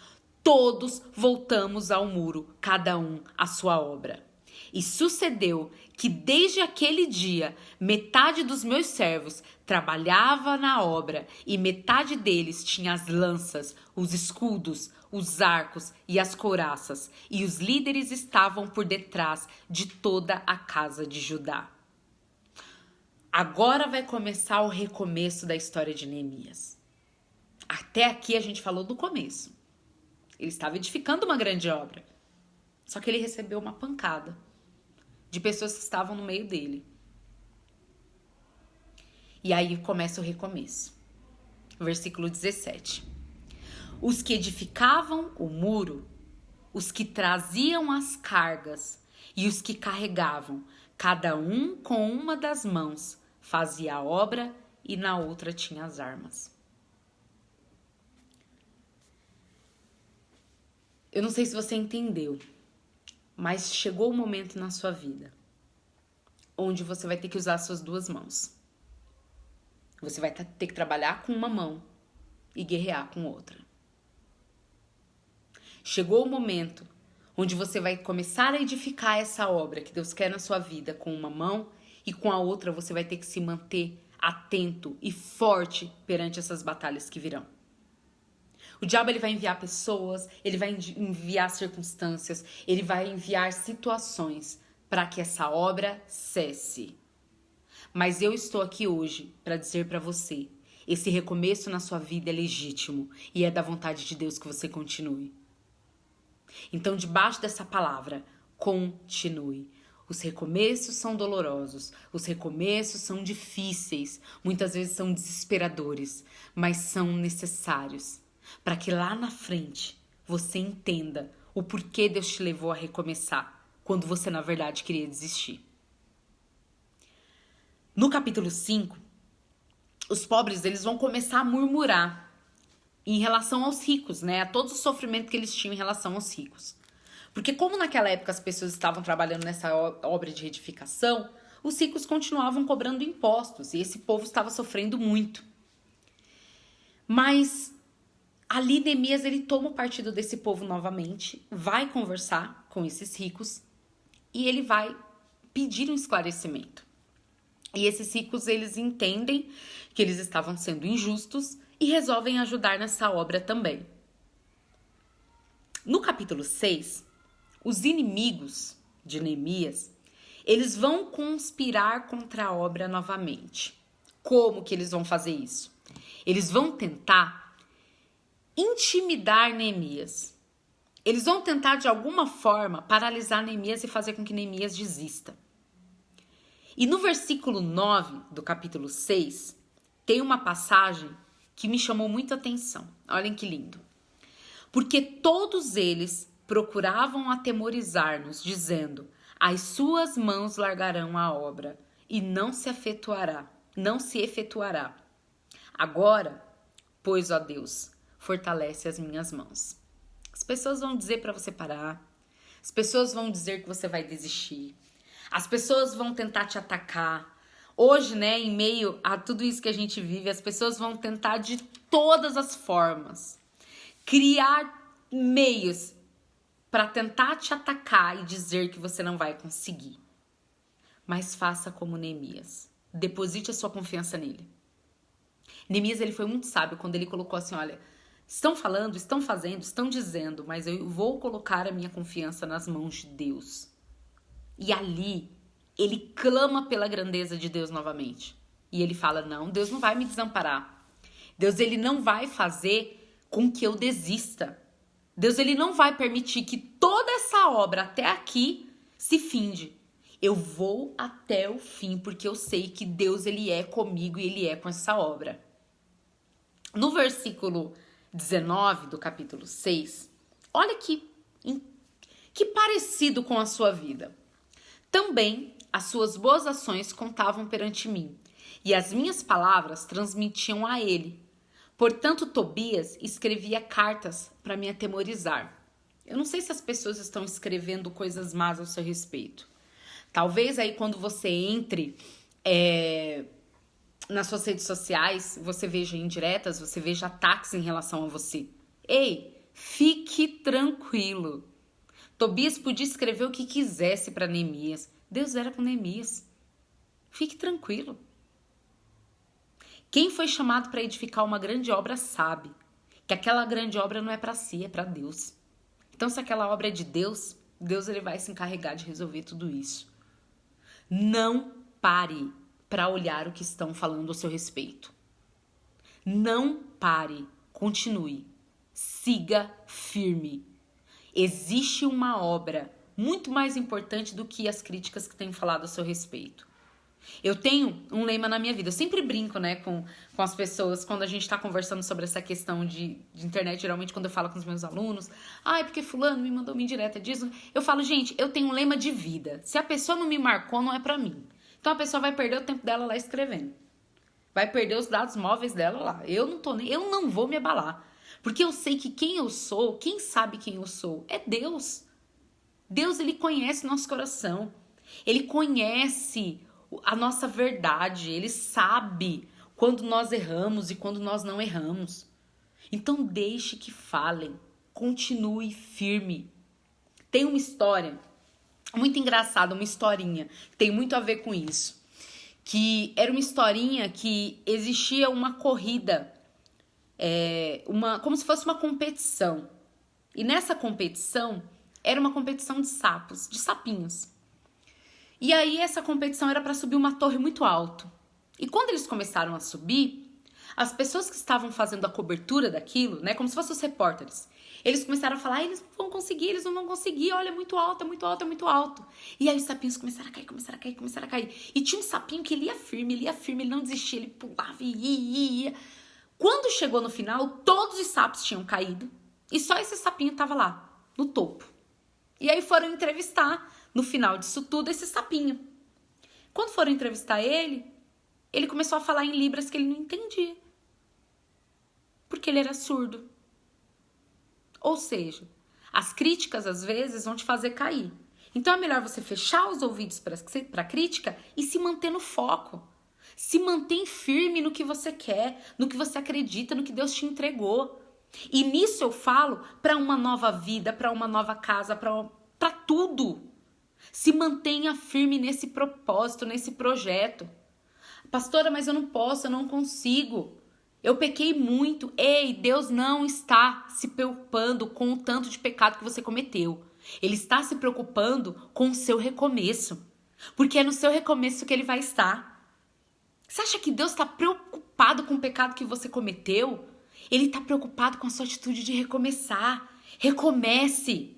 todos voltamos ao muro, cada um à sua obra. E sucedeu que desde aquele dia, metade dos meus servos trabalhava na obra e metade deles tinha as lanças, os escudos, os arcos e as couraças, e os líderes estavam por detrás de toda a casa de Judá. Agora vai começar o recomeço da história de Neemias. Até aqui a gente falou do começo. Ele estava edificando uma grande obra. Só que ele recebeu uma pancada de pessoas que estavam no meio dele. E aí começa o recomeço. Versículo 17. Os que edificavam o muro, os que traziam as cargas e os que carregavam, cada um com uma das mãos, fazia a obra e na outra tinha as armas. Eu não sei se você entendeu, mas chegou o momento na sua vida onde você vai ter que usar as suas duas mãos. Você vai ter que trabalhar com uma mão e guerrear com outra. Chegou o momento onde você vai começar a edificar essa obra que Deus quer na sua vida com uma mão e com a outra você vai ter que se manter atento e forte perante essas batalhas que virão. O diabo ele vai enviar pessoas, ele vai enviar circunstâncias, ele vai enviar situações para que essa obra cesse. Mas eu estou aqui hoje para dizer para você, esse recomeço na sua vida é legítimo e é da vontade de Deus que você continue. Então, debaixo dessa palavra, continue. Os recomeços são dolorosos, os recomeços são difíceis, muitas vezes são desesperadores, mas são necessários para que lá na frente você entenda o porquê Deus te levou a recomeçar, quando você na verdade queria desistir. No capítulo 5, os pobres eles vão começar a murmurar em relação aos ricos, né? A todo o sofrimento que eles tinham em relação aos ricos. Porque como naquela época as pessoas estavam trabalhando nessa obra de reedificação, os ricos continuavam cobrando impostos e esse povo estava sofrendo muito. Mas ali Neemias ele toma o partido desse povo novamente, vai conversar com esses ricos e ele vai pedir um esclarecimento. E esses ricos eles entendem que eles estavam sendo injustos e resolvem ajudar nessa obra também. No capítulo 6, os inimigos de Neemias, eles vão conspirar contra a obra novamente. Como que eles vão fazer isso? Eles vão tentar intimidar Neemias. Eles vão tentar de alguma forma paralisar Neemias e fazer com que Neemias desista. E no versículo 9 do capítulo 6, tem uma passagem que me chamou muita atenção. Olhem que lindo. Porque todos eles procuravam atemorizar-nos, dizendo: as suas mãos largarão a obra e não se efetuará. Agora, pois, ó Deus, fortalece as minhas mãos. As pessoas vão dizer para você parar, As pessoas vão dizer que você vai desistir. As pessoas vão tentar te atacar. Hoje, né, em meio a tudo isso que a gente vive, as pessoas vão tentar de todas as formas criar meios para tentar te atacar e dizer que você não vai conseguir. Mas faça como Neemias. Deposite a sua confiança nele. Neemias, ele foi muito sábio quando ele colocou assim, olha, estão falando, estão fazendo, estão dizendo, mas eu vou colocar a minha confiança nas mãos de Deus. E ali, ele clama pela grandeza de Deus novamente. E ele fala, não, Deus não vai me desamparar. Deus, ele não vai fazer com que eu desista. Deus, ele não vai permitir que toda essa obra até aqui se finde. Eu vou até o fim, porque eu sei que Deus, ele é comigo e ele é com essa obra. No versículo 19 do capítulo 6, olha que parecido com a sua vida. Também as suas boas ações contavam perante mim, e as minhas palavras transmitiam a ele. Portanto, Tobias escrevia cartas para me atemorizar. Eu não sei se as pessoas estão escrevendo coisas más ao seu respeito. Talvez aí quando você entre nas suas redes sociais, você veja indiretas, você veja ataques em relação a você. Ei, fique tranquilo. Tobias podia escrever o que quisesse para Neemias. Deus era com Neemias. Fique tranquilo. Quem foi chamado para edificar uma grande obra sabe que aquela grande obra não é para si, é para Deus. Então, se aquela obra é de Deus, Deus ele vai se encarregar de resolver tudo isso. Não pare para olhar o que estão falando ao seu respeito. Não pare, continue, siga firme. Existe uma obra muito mais importante do que as críticas que têm falado ao seu respeito. Eu tenho um lema na minha vida, eu sempre brinco, né, com as pessoas quando a gente tá conversando sobre essa questão de internet, geralmente quando eu falo com os meus alunos, porque fulano me mandou uma indireta disso, eu falo, gente, eu tenho um lema de vida, se a pessoa não me marcou, não é pra mim. Então a pessoa vai perder o tempo dela lá escrevendo, vai perder os dados móveis dela lá, eu não vou me abalar, porque eu sei que quem eu sou, quem sabe quem eu sou, é Deus. Deus, ele conhece nosso coração, ele conhece a nossa verdade, ele sabe quando nós erramos e quando nós não erramos. Então deixe que falem, continue firme. Tem uma história muito engraçada, uma historinha, que tem muito a ver com isso. Que era uma historinha que existia uma corrida, como se fosse uma competição. E nessa competição, era uma competição de sapos, de sapinhos. E aí essa competição era para subir uma torre muito alto. E quando eles começaram a subir, as pessoas que estavam fazendo a cobertura daquilo, né, como se fossem os repórteres, eles começaram a falar, eles não vão conseguir, olha, é muito alto, é muito alto, é muito alto. E aí os sapinhos começaram a cair. E tinha um sapinho que ele ia firme, ele não desistia, ele pulava e ia. Quando chegou no final, todos os sapos tinham caído e só esse sapinho estava lá, no topo. E aí foram entrevistar, no final disso tudo, esse sapinho. Quando foram entrevistar ele começou a falar em libras que ele não entendia. Porque ele era surdo. Ou seja, as críticas às vezes vão te fazer cair. Então é melhor você fechar os ouvidos para a crítica e se manter no foco. Se mantém firme no que você quer, no que você acredita, no que Deus te entregou. E nisso eu falo para uma nova vida, para uma nova casa, para tudo. Se mantenha firme nesse propósito, nesse projeto. Pastora, mas eu não posso, eu não consigo. Eu pequei muito. Ei, Deus não está se preocupando com o tanto de pecado que você cometeu. Ele está se preocupando com o seu recomeço. Porque é no seu recomeço que ele vai estar. Você acha que Deus está preocupado com o pecado que você cometeu? Ele está preocupado com a sua atitude de recomeçar. Recomece.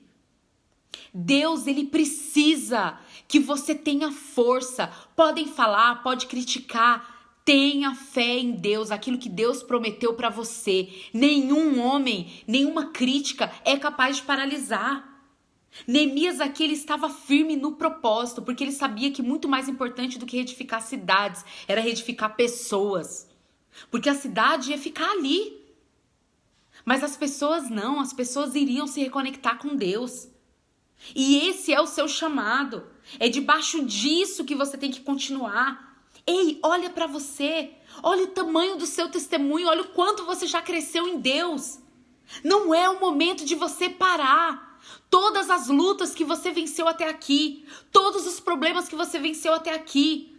Deus, ele precisa que você tenha força. Podem falar, pode criticar. Tenha fé em Deus, aquilo que Deus prometeu para você. Nenhum homem, nenhuma crítica é capaz de paralisar. Neemias aqui, ele estava firme no propósito, porque ele sabia que muito mais importante do que reedificar cidades era reedificar pessoas. Porque a cidade ia ficar ali. Mas as pessoas não, as pessoas iriam se reconectar com Deus. E esse é o seu chamado. É debaixo disso que você tem que continuar. Ei, olha para você. Olha o tamanho do seu testemunho. Olha o quanto você já cresceu em Deus. Não é o momento de você parar. Todas as lutas que você venceu até aqui, todos os problemas que você venceu até aqui,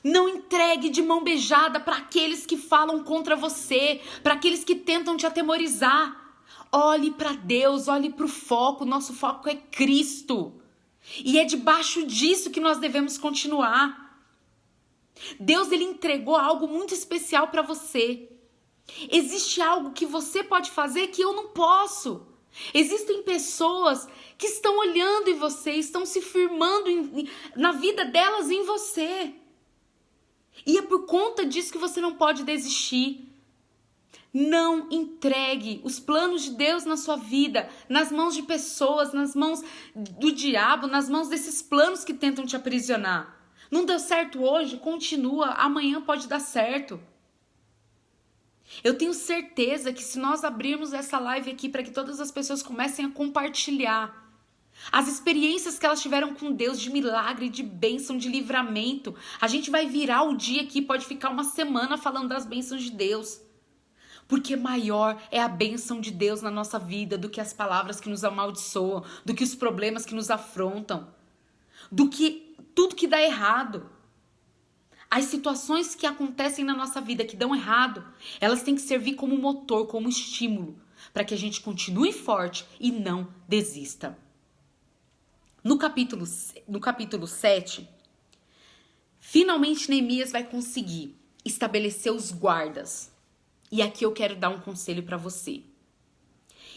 não entregue de mão beijada para aqueles que falam contra você, para aqueles que tentam te atemorizar. Olhe para Deus, olhe para o foco. Nosso foco é Cristo. E é debaixo disso que nós devemos continuar. Deus, ele entregou algo muito especial para você. Existe algo que você pode fazer que eu não posso. Existem pessoas que estão olhando em você, estão se firmando na vida delas em você. E é por conta disso que você não pode desistir. Não entregue os planos de Deus na sua vida nas mãos de pessoas, nas mãos do diabo, nas mãos desses planos que tentam te aprisionar. Não deu certo hoje? Continua, amanhã pode dar certo. Eu tenho certeza que se nós abrirmos essa live aqui para que todas as pessoas comecem a compartilhar as experiências que elas tiveram com Deus de milagre, de bênção, de livramento, a gente vai virar o dia aqui, pode ficar uma semana falando das bênçãos de Deus. Porque maior é a bênção de Deus na nossa vida do que as palavras que nos amaldiçoam, do que os problemas que nos afrontam, do que tudo que dá errado. As situações que acontecem na nossa vida que dão errado, elas têm que servir como motor, como estímulo, para que a gente continue forte e não desista. No capítulo 7, finalmente Neemias vai conseguir estabelecer os guardas. E aqui eu quero dar um conselho para você.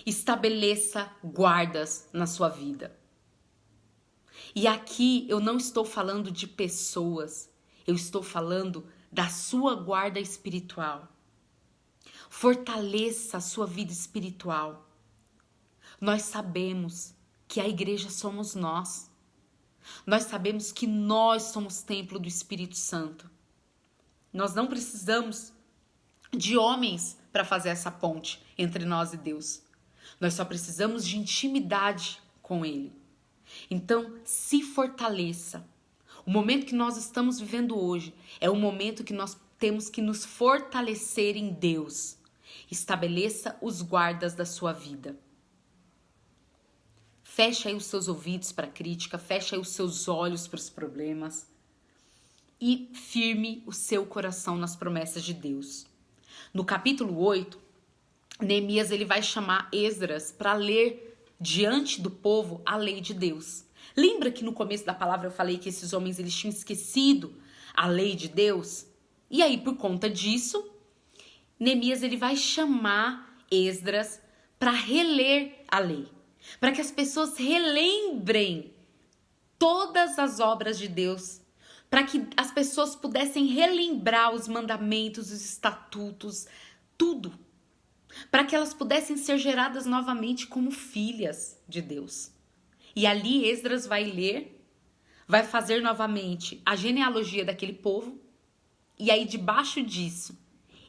Estabeleça guardas na sua vida. E aqui eu não estou falando de pessoas, eu estou falando da sua guarda espiritual. Fortaleça a sua vida espiritual. Nós sabemos que a igreja somos nós. Nós sabemos que nós somos templo do Espírito Santo. Nós não precisamos de homens para fazer essa ponte entre nós e Deus. Nós só precisamos de intimidade com Ele. Então, se fortaleça. O momento que nós estamos vivendo hoje é o momento que nós temos que nos fortalecer em Deus. Estabeleça os guardas da sua vida. Feche aí os seus ouvidos para a crítica, feche aí os seus olhos para os problemas e firme o seu coração nas promessas de Deus. No capítulo 8, Neemias ele vai chamar Esdras para ler diante do povo a lei de Deus. Lembra que no começo da palavra eu falei que esses homens eles tinham esquecido a lei de Deus? E aí, por conta disso, Neemias ele vai chamar Esdras para reler a lei. Para que as pessoas relembrem todas as obras de Deus. Para que as pessoas pudessem relembrar os mandamentos, os estatutos, tudo. Para que elas pudessem ser geradas novamente como filhas de Deus. E ali Esdras vai ler, vai fazer novamente a genealogia daquele povo. E aí debaixo disso,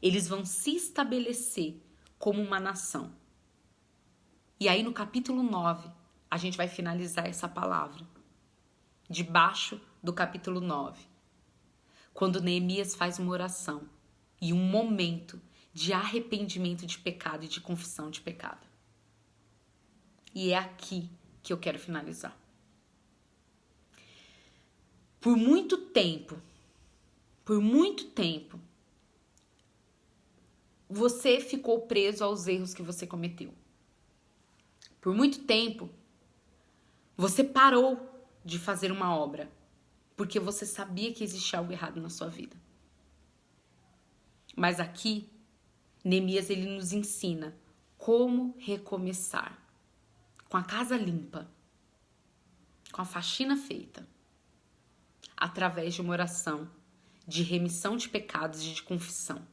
eles vão se estabelecer como uma nação. E aí no capítulo 9, a gente vai finalizar essa palavra. Debaixo do capítulo 9. Quando Neemias faz uma oração e um momento de arrependimento de pecado e de confissão de pecado. E é aqui que eu quero finalizar. Por muito tempo, você ficou preso aos erros que você cometeu. Por muito tempo, você parou de fazer uma obra, porque você sabia que existia algo errado na sua vida. Mas aqui, Neemias ele nos ensina como recomeçar, com a casa limpa, com a faxina feita, através de uma oração de remissão de pecados e de confissão.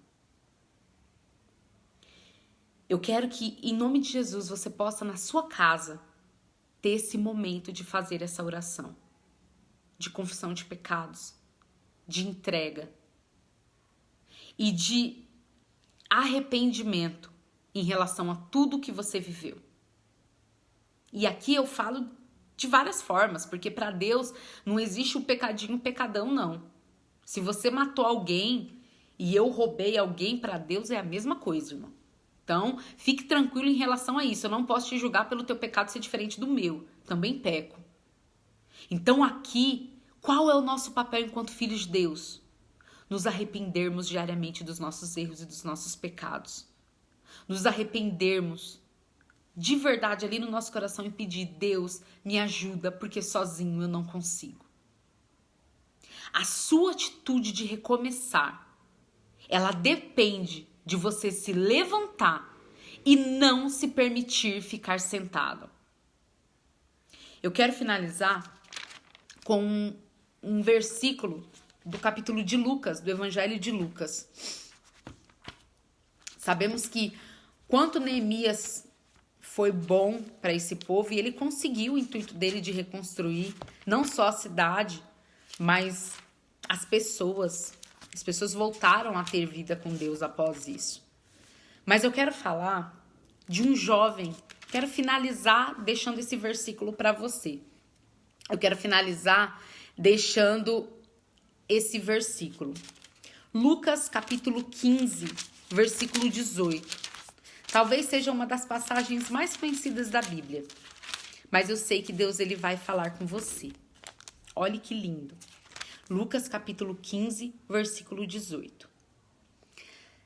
Eu quero que, em nome de Jesus, você possa, na sua casa, ter esse momento de fazer essa oração, de confissão de pecados, de entrega e de arrependimento em relação a tudo que você viveu. E aqui eu falo De várias formas, porque para Deus não existe o pecadinho, o pecadão, não. Se você matou alguém e eu roubei alguém, para Deus é a mesma coisa, irmão. Então, fique tranquilo em relação a isso. Eu não posso te julgar pelo teu pecado ser diferente do meu. Também peco. Então, aqui, qual é o nosso papel enquanto filhos de Deus? Nos arrependermos diariamente dos nossos erros e dos nossos pecados. Nos arrependermos de verdade ali no nosso coração e pedir: Deus, me ajuda, porque sozinho eu não consigo. A sua atitude de recomeçar, ela depende de você se levantar e não se permitir ficar sentado. Eu quero finalizar com um versículo do capítulo de Lucas, do Evangelho de Lucas. Sabemos que quanto Neemias foi bom para esse povo e ele conseguiu o intuito dele de reconstruir não só a cidade, mas as pessoas. As pessoas voltaram a ter vida com Deus após isso. Mas eu quero falar de um jovem. Quero finalizar deixando esse versículo para você. Eu quero finalizar deixando esse versículo. Lucas capítulo 15, versículo 18. Talvez seja uma das passagens mais conhecidas da Bíblia. Mas eu sei que Deus ele vai falar com você. Olhe que lindo. Lucas capítulo 15, versículo 18.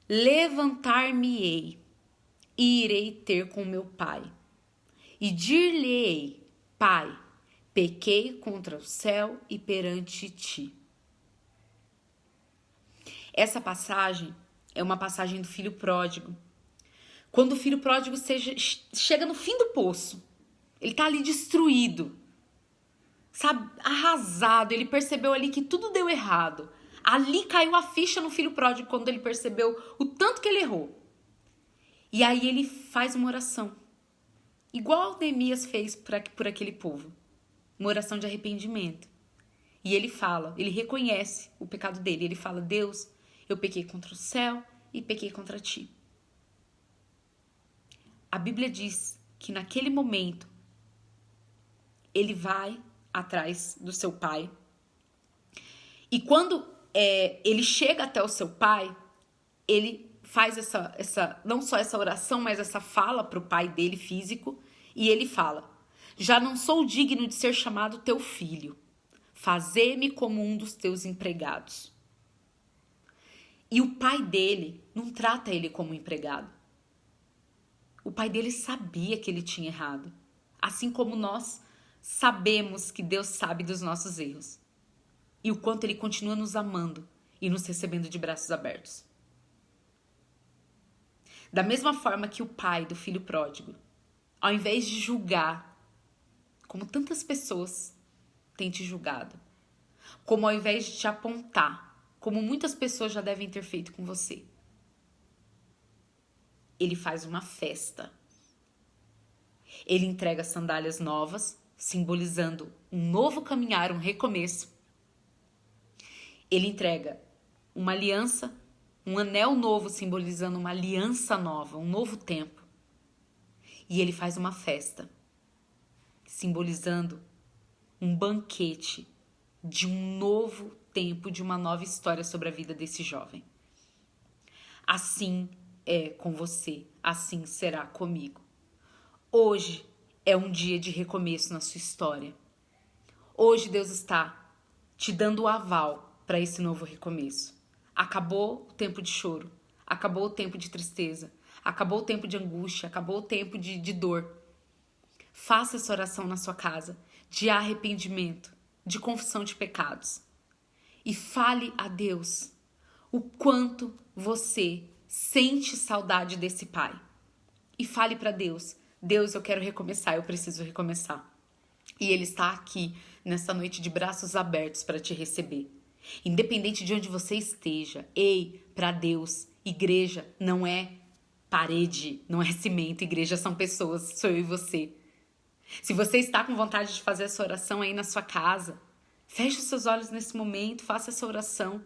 Levantar-me-ei e irei ter com meu pai. E dir-lhe-ei: Pai, pequei contra o céu e perante ti. Essa passagem é uma passagem do filho pródigo. Quando o filho pródigo chega no fim do poço, ele tá ali destruído, sabe, arrasado, ele percebeu ali que tudo deu errado. Ali caiu a ficha no filho pródigo quando ele percebeu o tanto que ele errou. E aí ele faz uma oração, igual Neemias fez por aquele povo, uma oração de arrependimento. E ele fala, ele reconhece o pecado dele, ele fala: Deus, eu pequei contra o céu e pequei contra ti. A Bíblia diz que naquele momento ele vai atrás do seu pai. E quando ele chega até o seu pai, ele faz não só essa oração, mas essa fala para o pai dele físico. E ele fala: já não sou digno de ser chamado teu filho. Fazê-me como um dos teus empregados. E o pai dele não trata ele como empregado. O pai dele sabia que ele tinha errado. Assim como nós sabemos que Deus sabe dos nossos erros. E o quanto ele continua nos amando e nos recebendo de braços abertos. Da mesma forma que o pai do filho pródigo, ao invés de julgar, como tantas pessoas têm te julgado, como ao invés de te apontar, como muitas pessoas já devem ter feito com você, ele faz uma festa. Ele entrega sandálias novas, simbolizando um novo caminhar, um recomeço. Ele entrega uma aliança, um anel novo, simbolizando uma aliança nova, um novo tempo. E ele faz uma festa, simbolizando um banquete de um novo tempo, de uma nova história sobre a vida desse jovem. Assim é com você, assim será comigo. Hoje é um dia de recomeço na sua história. Hoje Deus está te dando o aval para esse novo recomeço. Acabou o tempo de choro, acabou o tempo de tristeza, acabou o tempo de angústia, acabou o tempo de dor. Faça essa oração na sua casa, de arrependimento, de confissão de pecados. E fale a Deus o quanto você sente saudade desse pai. E fale para Deus: Deus, eu quero recomeçar, eu preciso recomeçar. E Ele está aqui nessa noite de braços abertos para te receber. Independente de onde você esteja, ei, para Deus, igreja não é parede, não é cimento, igreja são pessoas, sou eu e você. Se você está com vontade de fazer essa oração aí na sua casa, feche os seus olhos nesse momento, faça essa oração.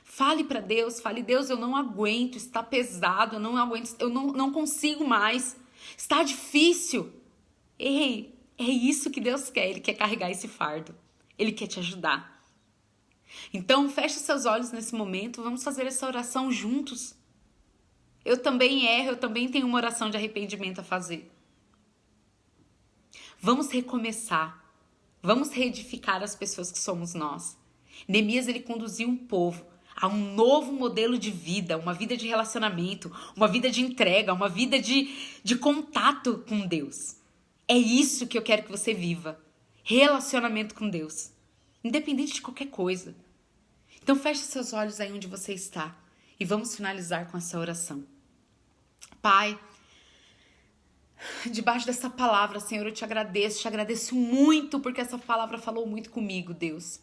Fale para Deus, fale: Deus, eu não aguento, está pesado, eu não aguento, eu não consigo mais, está difícil. Ei, É isso que Deus quer, Ele quer carregar esse fardo. Ele quer te ajudar. Então, feche seus olhos nesse momento, vamos fazer essa oração juntos. Eu também erro, eu também tenho uma oração de arrependimento a fazer. Vamos recomeçar. Vamos reedificar as pessoas que somos nós. Neemias, ele conduziu um povo a um novo modelo de vida, uma vida de relacionamento, uma vida de entrega, uma vida de contato com Deus. É isso que eu quero que você viva. Relacionamento com Deus. Independente de qualquer coisa. Então feche seus olhos aí onde você está e vamos finalizar com essa oração. Pai, debaixo dessa palavra, Senhor, eu te agradeço muito porque essa palavra falou muito comigo, Deus.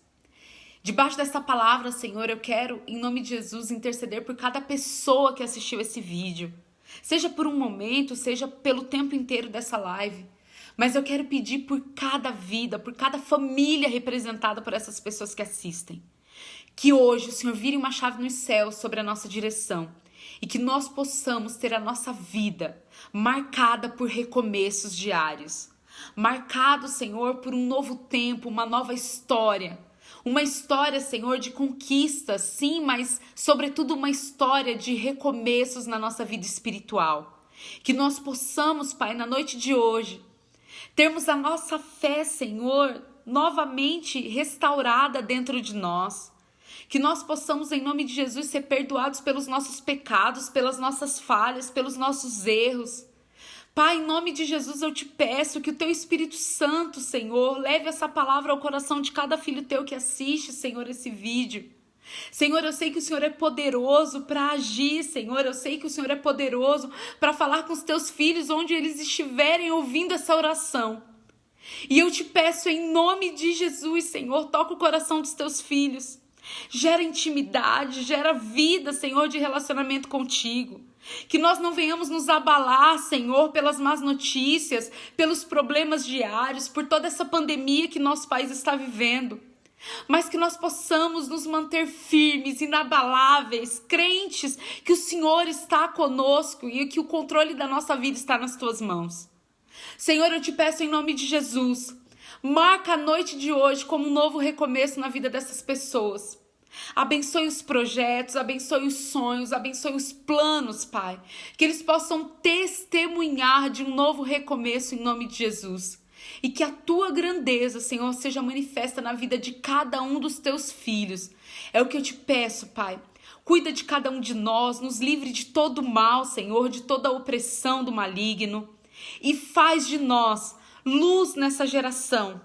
Debaixo dessa palavra, Senhor, eu quero, em nome de Jesus, interceder por cada pessoa que assistiu esse vídeo. Seja por um momento, seja pelo tempo inteiro dessa live. Mas eu quero pedir por cada vida, por cada família representada por essas pessoas que assistem. Que hoje o Senhor vire uma chave nos céus sobre a nossa direção. E que nós possamos ter a nossa vida marcada por recomeços diários. Marcado, Senhor, por um novo tempo, uma nova história. Uma história, Senhor, de conquistas, sim, mas sobretudo uma história de recomeços na nossa vida espiritual. Que nós possamos, Pai, na noite de hoje, termos a nossa fé, Senhor, novamente restaurada dentro de nós. Que nós possamos, em nome de Jesus, ser perdoados pelos nossos pecados, pelas nossas falhas, pelos nossos erros. Pai, em nome de Jesus, eu te peço que o teu Espírito Santo, Senhor, leve essa palavra ao coração de cada filho teu que assiste, Senhor, esse vídeo. Senhor, eu sei que o Senhor é poderoso para agir, Senhor. Eu sei que o Senhor é poderoso para falar com os teus filhos onde eles estiverem ouvindo essa oração. E eu te peço, em nome de Jesus, Senhor, toca o coração dos teus filhos. Gera intimidade, gera vida, Senhor, de relacionamento contigo. Que nós não venhamos nos abalar, Senhor, pelas más notícias, pelos problemas diários, por toda essa pandemia que nosso país está vivendo. Mas que nós possamos nos manter firmes, inabaláveis, crentes que o Senhor está conosco e que o controle da nossa vida está nas tuas mãos. Senhor, eu te peço em nome de Jesus, marca a noite de hoje como um novo recomeço na vida dessas pessoas. Abençoe os projetos, abençoe os sonhos, abençoe os planos, Pai. Que eles possam testemunhar de um novo recomeço em nome de Jesus. E que a tua grandeza, Senhor, seja manifesta na vida de cada um dos teus filhos. É o que eu te peço, Pai. Cuida de cada um de nós, nos livre de todo mal, Senhor, de toda a opressão do maligno. E faz de nós luz nessa geração.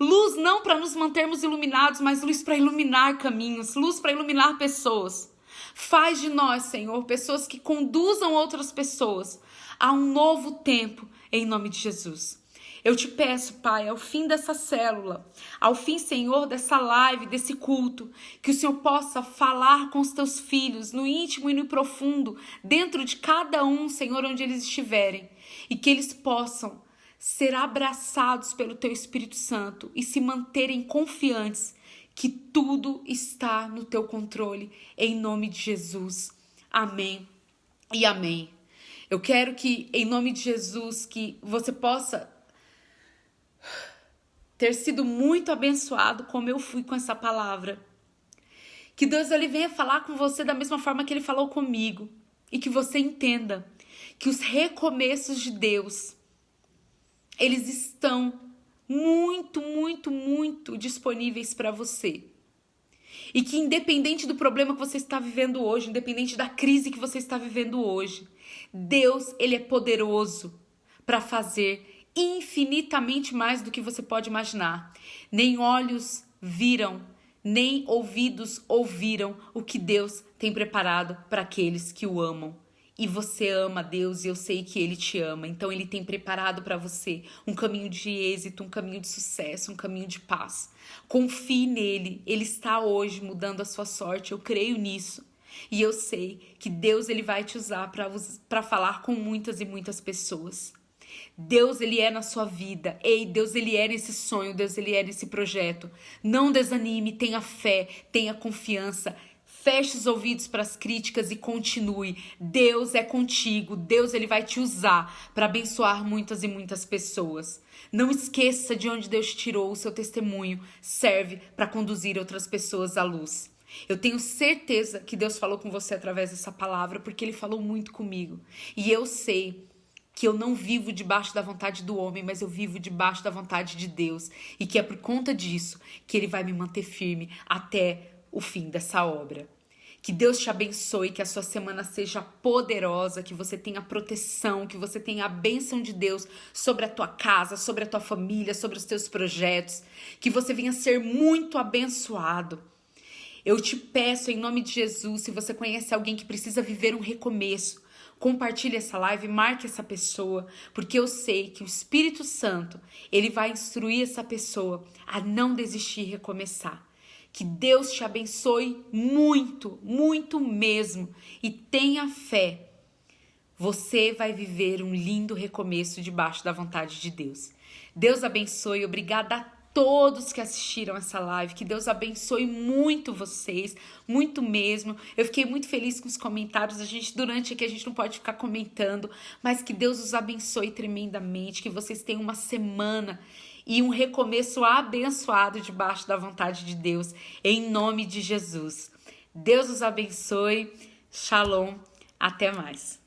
Luz não para nos mantermos iluminados, mas luz para iluminar caminhos, luz para iluminar pessoas. Faz de nós, Senhor, pessoas que conduzam outras pessoas a um novo tempo, em nome de Jesus. Eu te peço, Pai, ao fim dessa célula, ao fim, Senhor, dessa live, desse culto, que o Senhor possa falar com os teus filhos no íntimo e no profundo, dentro de cada um, Senhor, onde eles estiverem, e que eles possam ser abraçados pelo teu Espírito Santo e se manterem confiantes que tudo está no teu controle, em nome de Jesus. Amém e amém. Eu quero que, em nome de Jesus, que você possa ter sido muito abençoado como eu fui com essa palavra. Que Deus ele venha falar com você da mesma forma que ele falou comigo. E que você entenda que os recomeços de Deus, eles estão muito, muito, muito disponíveis para você. E que independente do problema que você está vivendo hoje, independente da crise que você está vivendo hoje, Deus, ele é poderoso para fazer infinitamente mais do que você pode imaginar. Nem olhos viram, nem ouvidos ouviram o que Deus tem preparado para aqueles que o amam. E você ama Deus e eu sei que Ele te ama. Então Ele tem preparado para você um caminho de êxito, um caminho de sucesso, um caminho de paz. Confie nele. Ele está hoje mudando a sua sorte. Eu creio nisso. E eu sei que Deus ele vai te usar para falar com muitas e muitas pessoas. Deus ele é na sua vida. Ei, Deus ele é nesse sonho. Deus ele é nesse projeto. Não desanime. Tenha fé. Tenha confiança. Feche os ouvidos para as críticas e continue. Deus é contigo. Deus, ele vai te usar para abençoar muitas e muitas pessoas. Não esqueça de onde Deus tirou. O seu testemunho serve para conduzir outras pessoas à luz. Eu tenho certeza que Deus falou com você através dessa palavra, porque ele falou muito comigo. E eu sei que eu não vivo debaixo da vontade do homem, mas eu vivo debaixo da vontade de Deus. E que é por conta disso que ele vai me manter firme até o fim dessa obra. Que Deus te abençoe, que a sua semana seja poderosa, que você tenha proteção, que você tenha a bênção de Deus sobre a tua casa, sobre a tua família, sobre os teus projetos, que você venha ser muito abençoado. Eu te peço em nome de Jesus, se você conhece alguém que precisa viver um recomeço, compartilhe essa live, marque essa pessoa, porque eu sei que o Espírito Santo, ele vai instruir essa pessoa a não desistir e recomeçar. Que Deus te abençoe muito, muito mesmo. E tenha fé. Você vai viver um lindo recomeço debaixo da vontade de Deus. Deus abençoe. Obrigada a todos que assistiram essa live. Que Deus abençoe muito vocês, muito mesmo. Eu fiquei muito feliz com os comentários. Durante aqui a gente não pode ficar comentando, mas que Deus os abençoe tremendamente. Que vocês tenham uma semana e um recomeço abençoado debaixo da vontade de Deus, em nome de Jesus. Deus os abençoe. Shalom. Até mais.